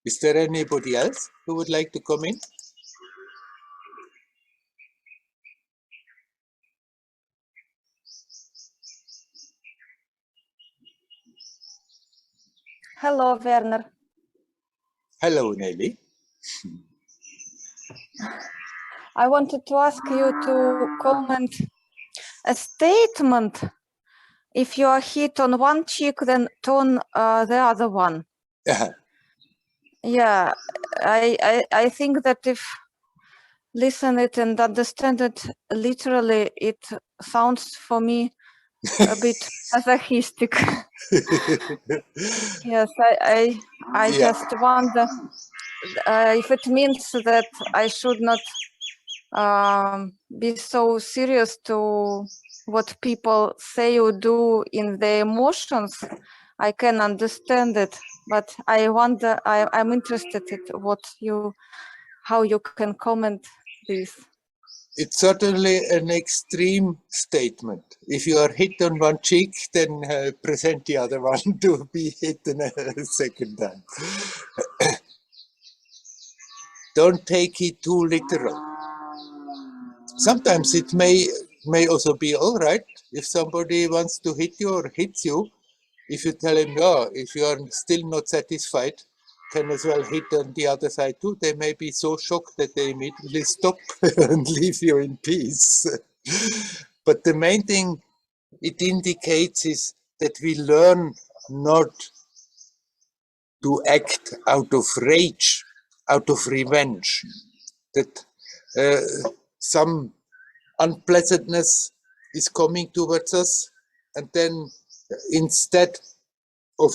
Is there anybody else who would like to come in? Hello, Werner. Hello, Nelly. I wanted to ask you to comment a statement. If you are hit on one cheek, then turn the other one. Yeah, I think that if listen it and understand it literally, it sounds for me a bit masochistic. Yes, I just wonder if it means that I should not be so serious to what people say or do in their emotions. I can understand it, but I wonder, I'm interested in how you can comment this. it's certainly an extreme statement. If you are hit on one cheek, then present the other one to be hit a second time. Don't take it too literal. Sometimes it may also be all right if somebody wants to hit you or hits you. If you tell him, oh, if you are still not satisfied, can as well hit on the other side too. They may be so shocked that they immediately stop and leave you in peace. But the main thing it indicates is that we learn not to act out of rage, out of revenge, that some unpleasantness is coming towards us, and then instead of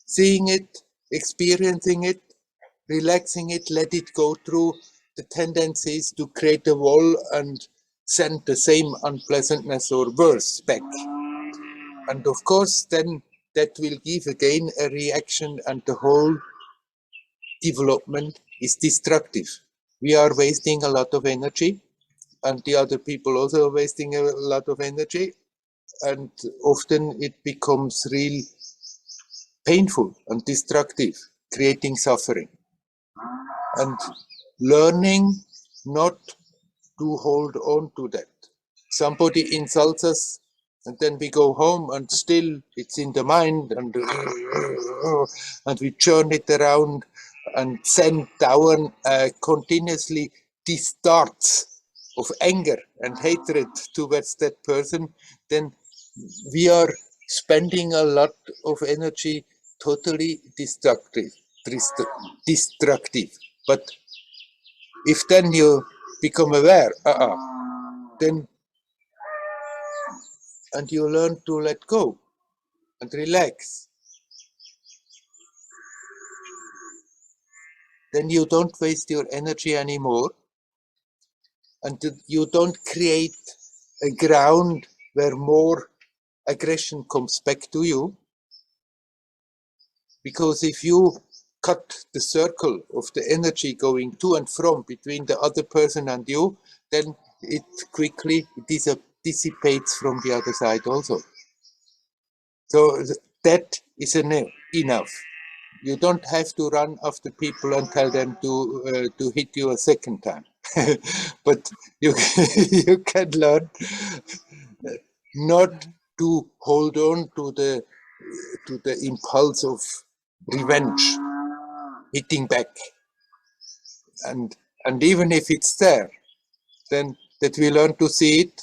seeing it, experiencing it, relaxing it, let it go through, the tendency is to create a wall and send the same unpleasantness or worse back. And of course, then that will give again a reaction, and the whole development is destructive. We are wasting a lot of energy, and the other people also are wasting a lot of energy, and often it becomes real painful and destructive, creating suffering. And learning not to hold on to that. Somebody insults us, and then we go home and still it's in the mind, and we churn it around and send down continuously these darts of anger and hatred towards that person. Then we are spending a lot of energy totally destructive. But if then you become aware, then and you learn to let go and relax, then you don't waste your energy anymore, and you don't create a ground where more aggression comes back to you. Because if you cut the circle of the energy going to and from between the other person and you, then it quickly dissipates from the other side also. So that is enough. You don't have to run after people and tell them to hit you a second time. But you can learn not to hold on to the impulse of revenge, hitting back, and even if it's there, then that we learn to see it,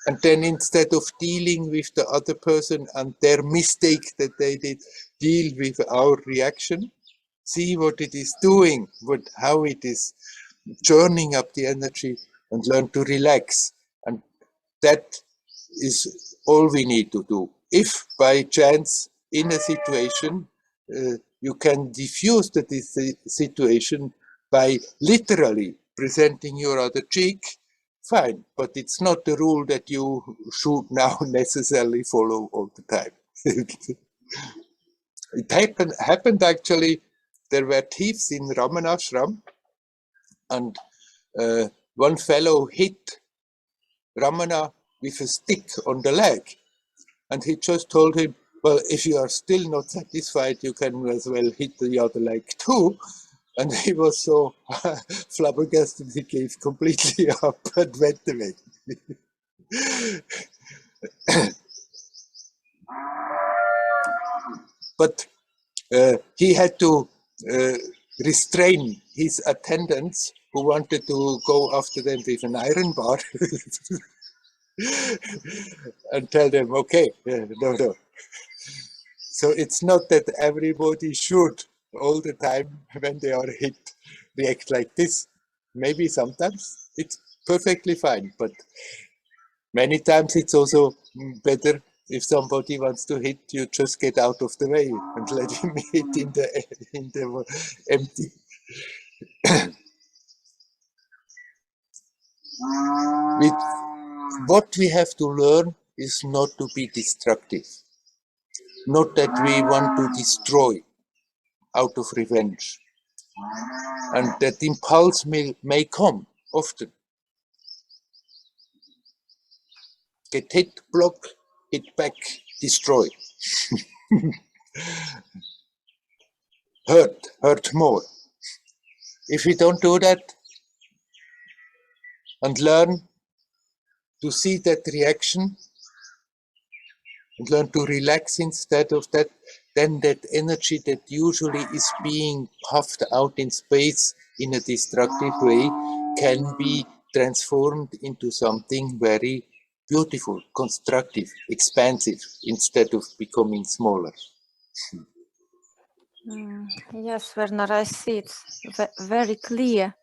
and then instead of dealing with the other person and their mistake that they did, deal with our reaction, see what it is doing, how it is churning up the energy, and learn to relax. And that is all we need to do. If by chance in a situation you can diffuse this situation by literally presenting your other cheek, fine, but it's not the rule that you should now necessarily follow all the time. It happened actually. There were thieves in Raman Ashram, and one fellow hit Ramana with a stick on the leg, and he just told him, well, if you are still not satisfied, you can as well hit the other leg too. And he was so flabbergasted, he gave completely up and went away. But he had to restrain his attendants who wanted to go after them with an iron bar and tell them, okay, no. So it's not that everybody should all the time when they are hit react like this. Maybe sometimes it's perfectly fine, but many times it's also better if somebody wants to hit you, just get out of the way and let him hit in the empty. What we have to learn is not to be destructive, not that we want to destroy out of revenge, and that impulse may come often, Get hit, block, hit back, destroy. Hurt more. If we don't do that and learn to see that reaction and learn to relax instead of that, then that energy that usually is being puffed out in space in a destructive way can be transformed into something very beautiful, constructive, expansive, instead of becoming smaller. Yes, Werner, I see it very clear.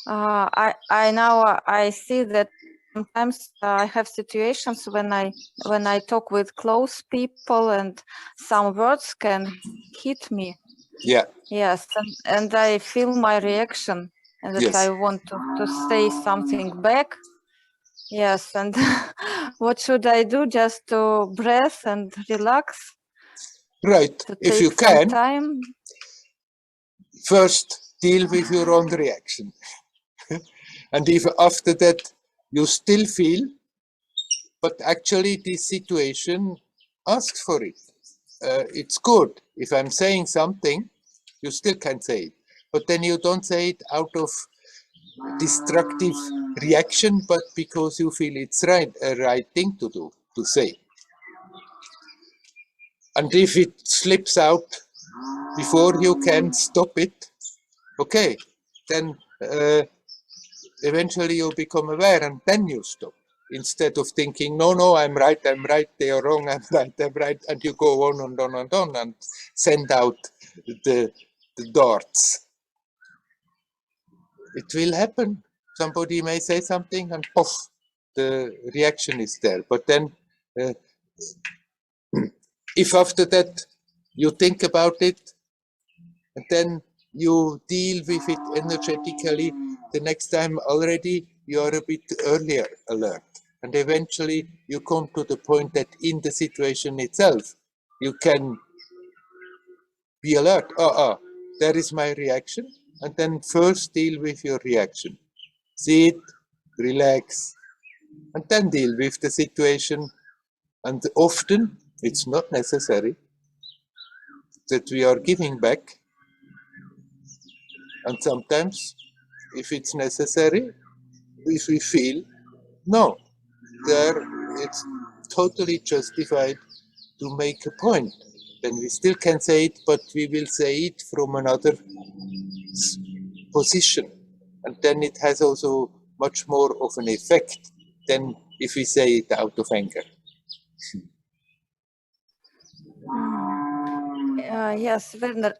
I see that sometimes I have situations when I talk with close people and some words can hit me. Yeah. Yes, and I feel my reaction and that Yes. I want to say something back. Yes, and what should I do? Just to breathe and relax? Right. To If take you some can, time? first deal with your own reaction. And if after that you still feel, but actually this situation asks for it. It's good. If I'm saying something, you still can say it. But then you don't say it out of destructive reaction, but because you feel it's right, a right thing to do, to say. And if it slips out before you can stop it, okay, then eventually you become aware and then you stop. Instead of thinking, no, I'm right, they are wrong, I'm right, and you go on and on and on and send out the darts. It will happen. Somebody may say something and poof, the reaction is there. But then if after that you think about it and then you deal with it energetically, the next time already you are a bit earlier alert. And eventually you come to the point that in the situation itself, you can be alert. There is my reaction. And then first deal with your reaction. See it, relax, and then deal with the situation. And often it's not necessary that we are giving back. And sometimes, if it's necessary, if we feel, no, there it's totally justified to make a point. Then we still can say it, but we will say it from another position. And then it has also much more of an effect than if we say it out of anger. Yes, Werner,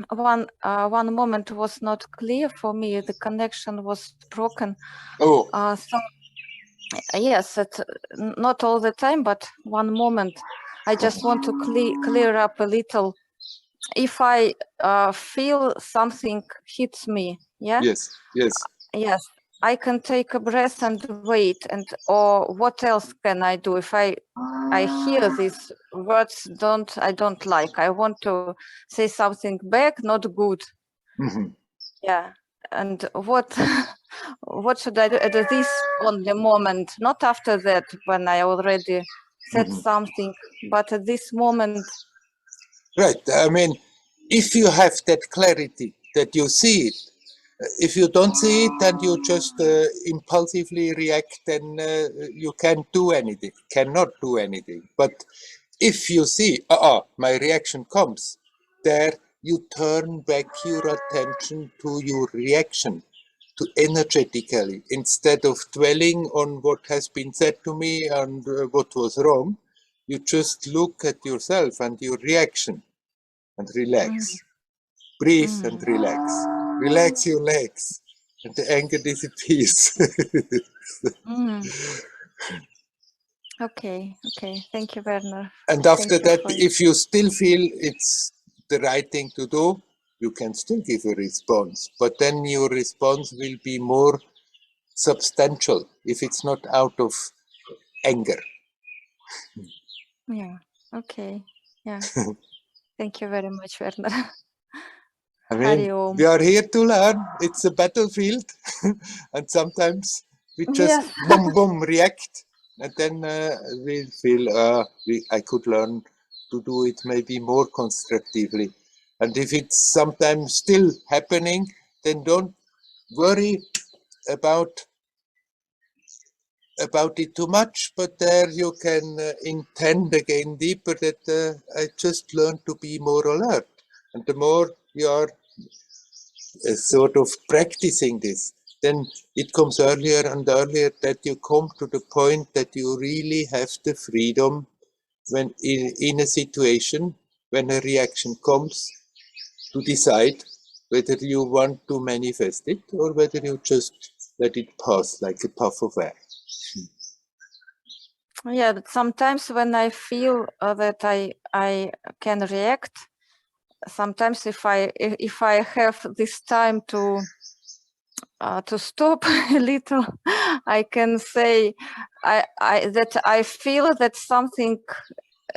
one moment was not clear for me. The connection was broken. Oh. So yes, not all the time, but one moment. I just want to clear up a little. If I feel something hits me, yeah. Yes, I can take a breath and wait. And or what else can I do if I hear these words I don't like? I want to say something back, not good. Mm-hmm. Yeah. And what should I do at this only moment? Not after that, when I already said something, but at this moment. Right. I mean, if you have that clarity that you see it, if you don't see it and you just impulsively react, then you can't do anything, cannot do anything. But if you see, my reaction comes, there you turn back your attention to your reaction, to energetically, instead of dwelling on what has been said to me and what was wrong, you just look at yourself and your reaction and relax. Breathe and relax. Relax your legs and the anger disappears. Okay. Thank you, Werner. And after that, if you still feel it's the right thing to do, you can still give a response. But then your response will be more substantial if it's not out of anger. Yeah. Okay. Yeah. Thank you very much, Werner. I mean, we are here to learn. It's a battlefield. And sometimes we just boom, react. And then we'll feel I could learn to do it maybe more constructively. And if it's sometimes still happening, then don't worry about it too much, but there you can intend again deeper that I just learned to be more alert. And the more you are sort of practicing this, then it comes earlier and earlier that you come to the point that you really have the freedom when in a situation, when a reaction comes, to decide whether you want to manifest it or whether you just let it pass like a puff of air. Yeah, but sometimes when I feel that I can react, sometimes if I have this time to stop a little, I can say that I feel that something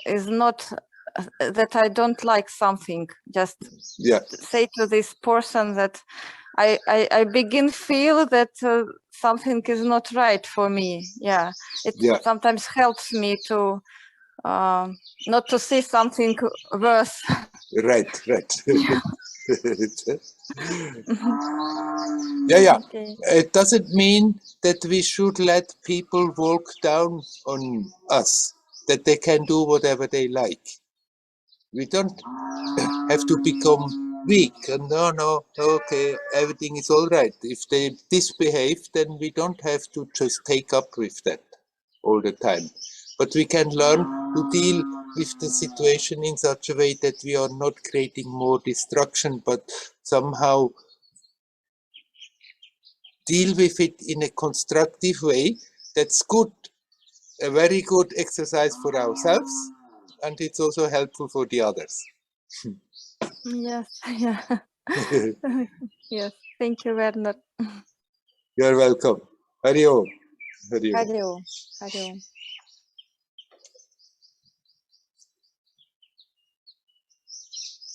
is not, that I don't like something. Just say to this person that I begin feel that something is not right for me. Yeah, it sometimes helps me to not to see something worse. Right. Yeah. Yeah. Okay. It doesn't mean that we should let people walk down on us, that they can do whatever they like. We don't have to become weak and no, okay, everything is all right. If they misbehave, then we don't have to just take up with that all the time. But we can learn to deal with the situation in such a way that we are not creating more destruction, but somehow deal with it in a constructive way. That's good, a very good exercise for ourselves, and it's also helpful for the others. Yes, yeah. Yes, thank you, Werner. You're welcome. Hari Om. Hari Om. Hari Om. Hari Om.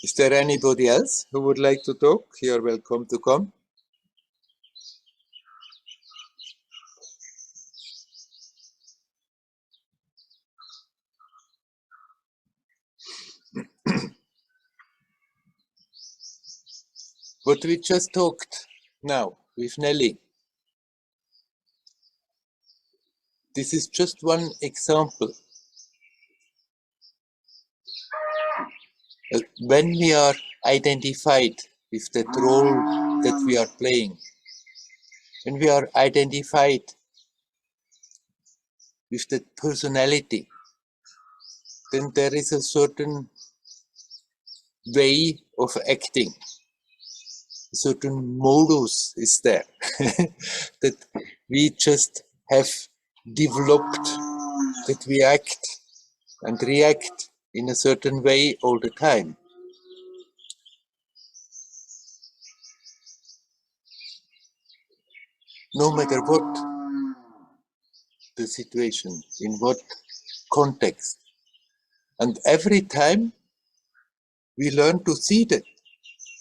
Is there anybody else who would like to talk? You're welcome to come. What we just talked now with Nelly, this is just one example. When we are identified with that role that we are playing, when we are identified with that personality, then there is a certain way of acting, a certain modus is there that we just have developed, that we act and react in a certain way all the time. No matter what the situation, in what context. And every time we learn to see that,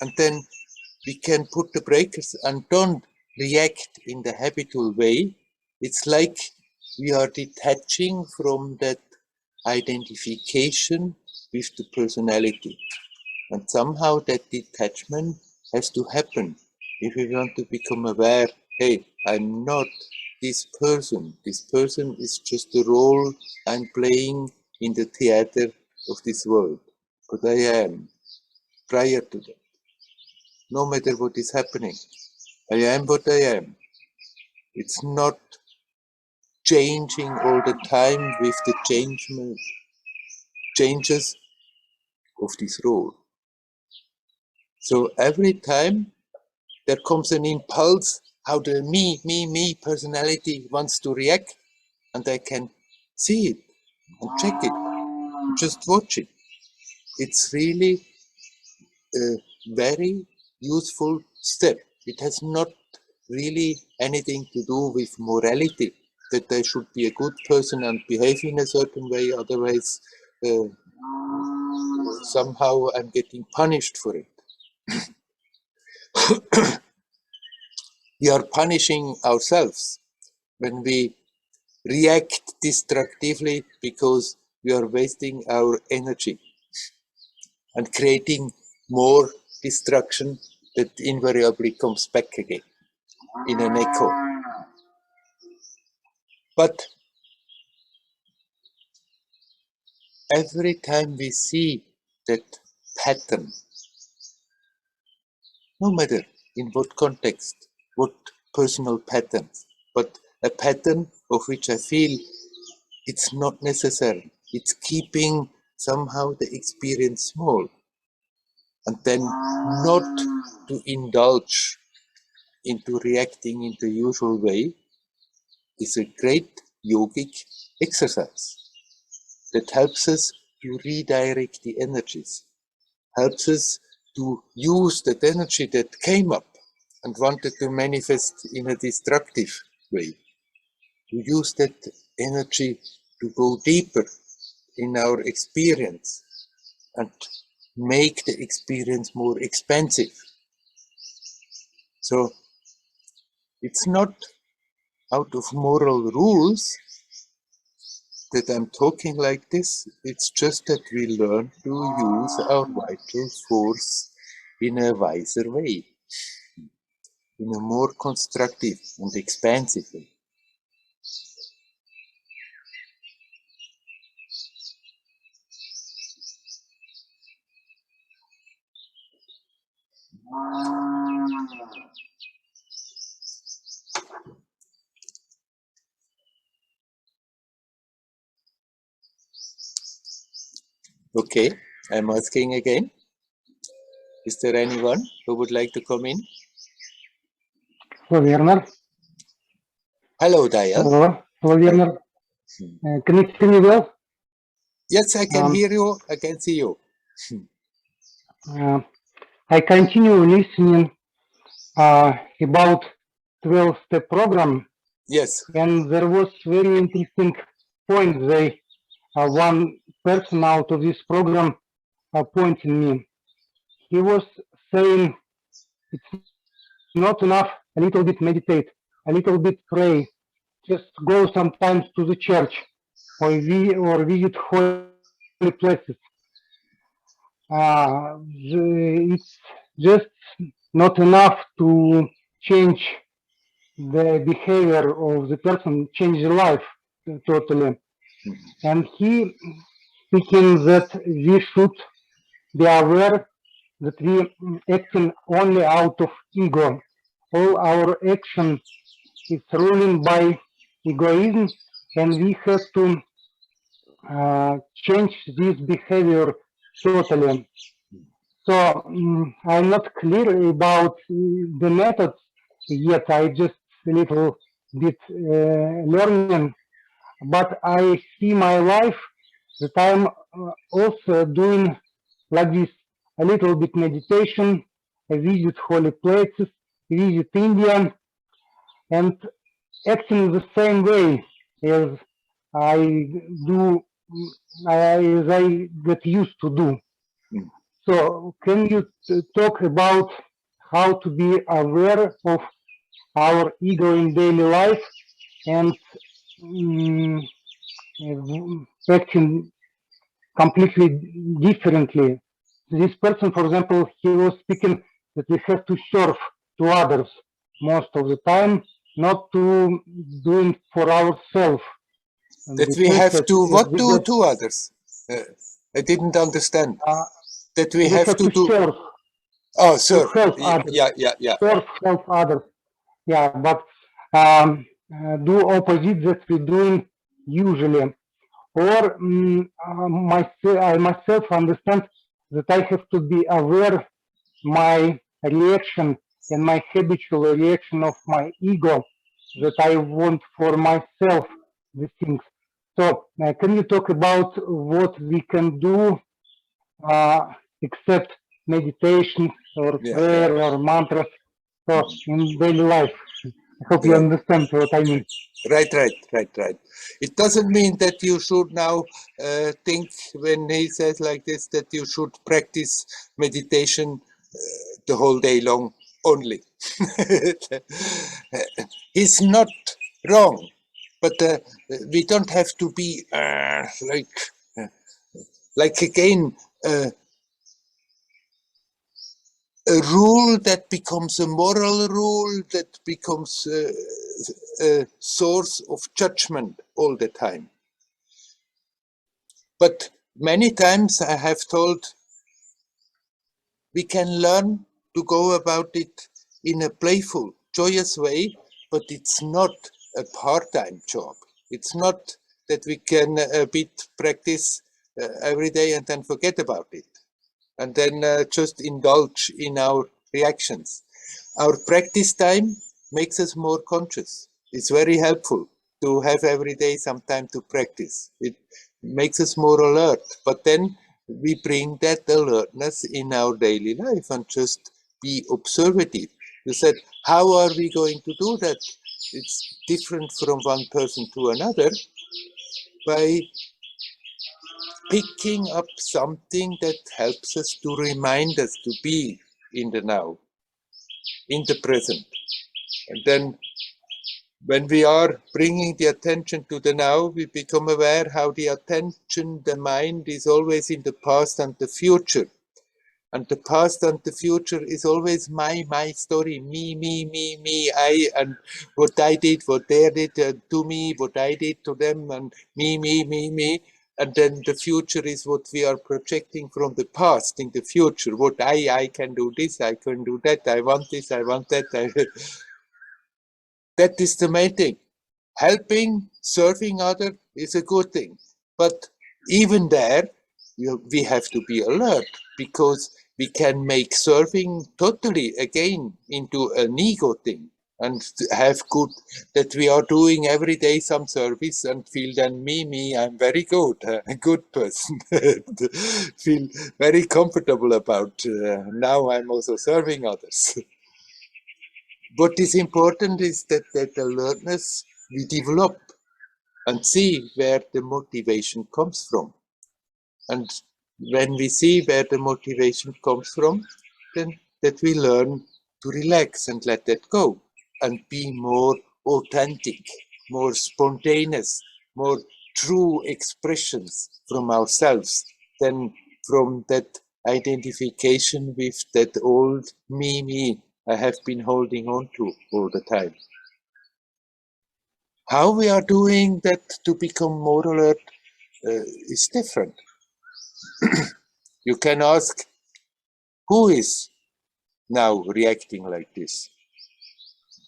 and then we can put the breakers and don't react in the habitual way. It's like we are detaching from that identification with the personality. And somehow that detachment has to happen if we want to become aware, hey, I'm not this person. This person is just a role I'm playing in the theater of this world. But I am prior to that. No matter what is happening, I am what I am. It's not changing all the time with the changes of this role. So every time there comes an impulse how the me personality wants to react, and I can see it and check it, and just watch it. It's really a very useful step. It has not really anything to do with morality, that I should be a good person and behave in a certain way, otherwise somehow I'm getting punished for it. We are punishing ourselves when we react destructively because we are wasting our energy and creating more destruction that invariably comes back again in an echo. But every time we see that pattern, no matter in what context, what personal patterns, but a pattern of which I feel it's not necessary, it's keeping somehow the experience small, and then not to indulge into reacting in the usual way is a great yogic exercise that helps us to redirect the energies, helps us to use that energy that came up and wanted to manifest in a destructive way, to use that energy to go deeper in our experience and make the experience more expansive. So it's not out of moral rules that I'm talking like this, it's just that we learn to use our vital force in a wiser way, in a more constructive and expansive way. Okay, I'm asking again. Is there anyone who would like to come in? Hello, Werner. Hello, Dayal. Hello, Werner. Can you hear me well? Yes, I can hear you. I can see you. I continue listening about 12-step program. Yes. And there was very interesting point they one person out of this program pointing me. He was saying it's not enough a little bit meditate, a little bit pray, just go sometimes to the church or visit holy places. It's just not enough to change the behavior of the person, change the life totally. And he thinking that we should be aware that we acting only out of ego. All our action is ruling by egoism, and we have to change this behavior totally. So I'm not clear about the methods yet. I just a little bit learning, but I see my life that I'm also doing like this, a little bit meditation, I visit holy places, visit India, and acting the same way as I do, as I get used to do. So can you talk about how to be aware of our ego in daily life and acting completely differently? This person, for example, he was speaking that we have to serve to others most of the time, not to do it for ourselves. That we have to what do to others? I didn't understand. That we have to do. Serve. Oh, serve. Help others. Yeah. Serve, help others. Yeah, but do opposite that we're doing usually. Or I myself understand that I have to be aware my reaction and my habitual reaction of my ego that I want for myself the things. So can you talk about what we can do except meditation or prayer or mantras in daily life? I hope you understand what I mean. Right. It doesn't mean that you should now think when he says like this that you should practice meditation the whole day long only. He's not wrong. But we don't have to be like again, a rule that becomes a moral rule, that becomes a source of judgment all the time. But many times I have told, we can learn to go about it in a playful, joyous way, but it's not a part-time job. It's not that we can a bit practice every day and then forget about it, and then just indulge in our reactions. Our practice time makes us more conscious. It's very helpful to have every day some time to practice. It makes us more alert, but then we bring that alertness in our daily life and just be observative. You said, how are we going to do that? It's different from one person to another, by picking up something that helps us to remind us to be in the now, in the present. And then when we are bringing the attention to the now, we become aware how the attention, the mind, is always in the past and the future. And the past and the future is always my story, me, I, and what I did, what they did to me, what I did to them, and me. And then the future is what we are projecting from the past in the future. What I can do this, I can do that, I want this, I want that. That is the main thing. Helping, serving others is a good thing. But even there, we have to be alert, because we can make serving totally again into an ego thing, and have good, that we are doing every day some service and feel then me, I'm very good, a good person. Feel very comfortable about now I'm also serving others. What is important is that alertness we develop and see where the motivation comes from. And when we see where the motivation comes from, then that we learn to relax and let that go and be more authentic, more spontaneous, more true expressions from ourselves than from that identification with that old me I have been holding on to all the time. How we are doing that to become more alert is different. You can ask, who is now reacting like this?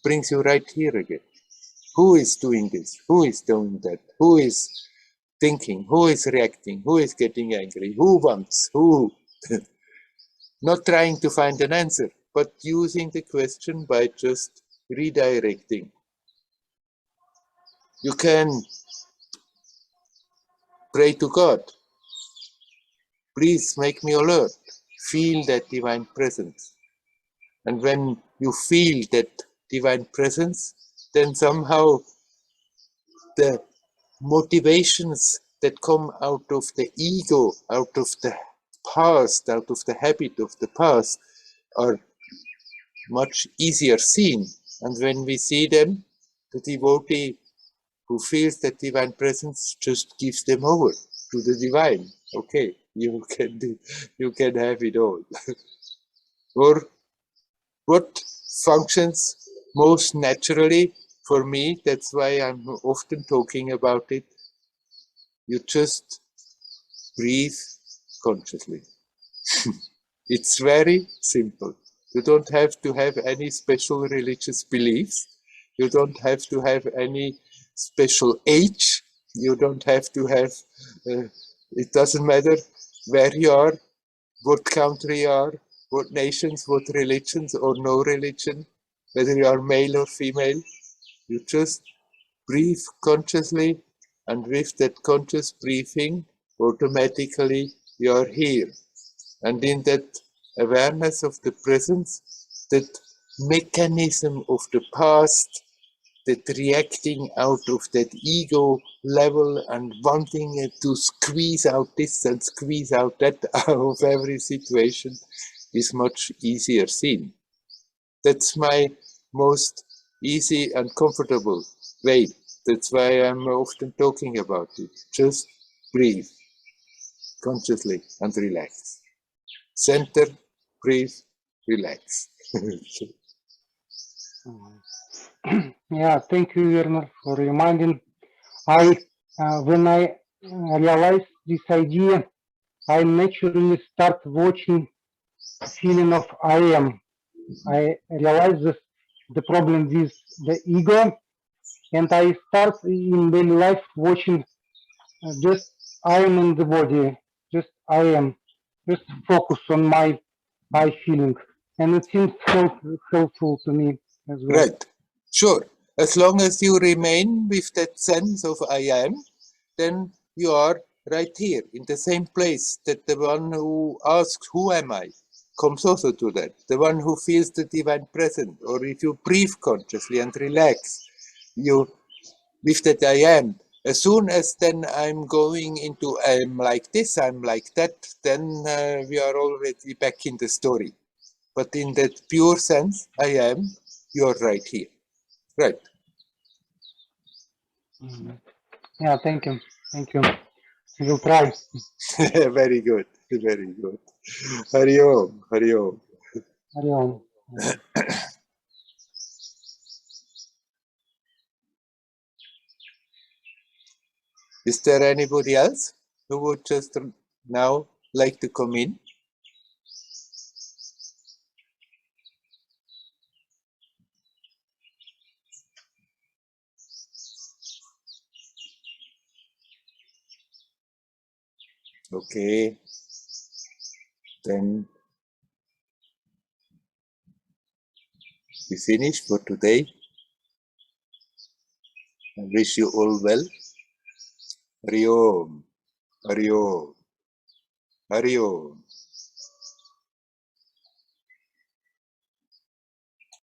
Brings you right here again. Who is doing this? Who is doing that? Who is thinking? Who is reacting? Who is getting angry? Who wants? Who? Not trying to find an answer, but using the question by just redirecting. You can pray to God. Please make me alert. Feel that divine presence. And when you feel that divine presence, then somehow the motivations that come out of the ego, out of the past, out of the habit of the past, are much easier seen. And when we see them, the devotee who feels that divine presence just gives them over to the divine. Okay, you can have it all. Or what functions most naturally for me, that's why I'm often talking about it, you just breathe consciously. It's very simple. You don't have to have any special religious beliefs. You don't have to have any special age. You don't have to have, it doesn't matter where you are, what country you are, what nations, what religions or no religion, whether you are male or female. You just breathe consciously, and with that conscious breathing, automatically you are here. And in that awareness of the presence, that mechanism of the past, that reacting out of that ego level and wanting to squeeze out this and squeeze out that out of every situation is much easier seen. That's my most easy and comfortable way That's why I'm often talking about it. Just breathe consciously and relax. Center, breathe, relax. Yeah, thank you, Werner, for reminding. When I realized this idea, I naturally start watching feeling of I am. I realize that the problem with the ego, and I start in daily life watching just I am in the body, just I am, just focus on my I feeling, and it seems helpful to me as well. Right, sure. As long as you remain with that sense of I am, then you are right here in the same place that the one who asks, who am I, comes also to that. The one who feels the divine presence, or if you breathe consciously and relax, you with that I am. As soon as then I'm going into I'm like this, I'm like that, then we are already back in the story. But in that pure sense, I am, you're right here. Right. Yeah, thank you. Thank you. We'll try. Very good. Very good. Hari Om. Hari Om. Hari Om. Is there anybody else who would just now like to come in? Okay. Then we finish for today. I wish you all well. Hari Om. Hari Om. Hari Om.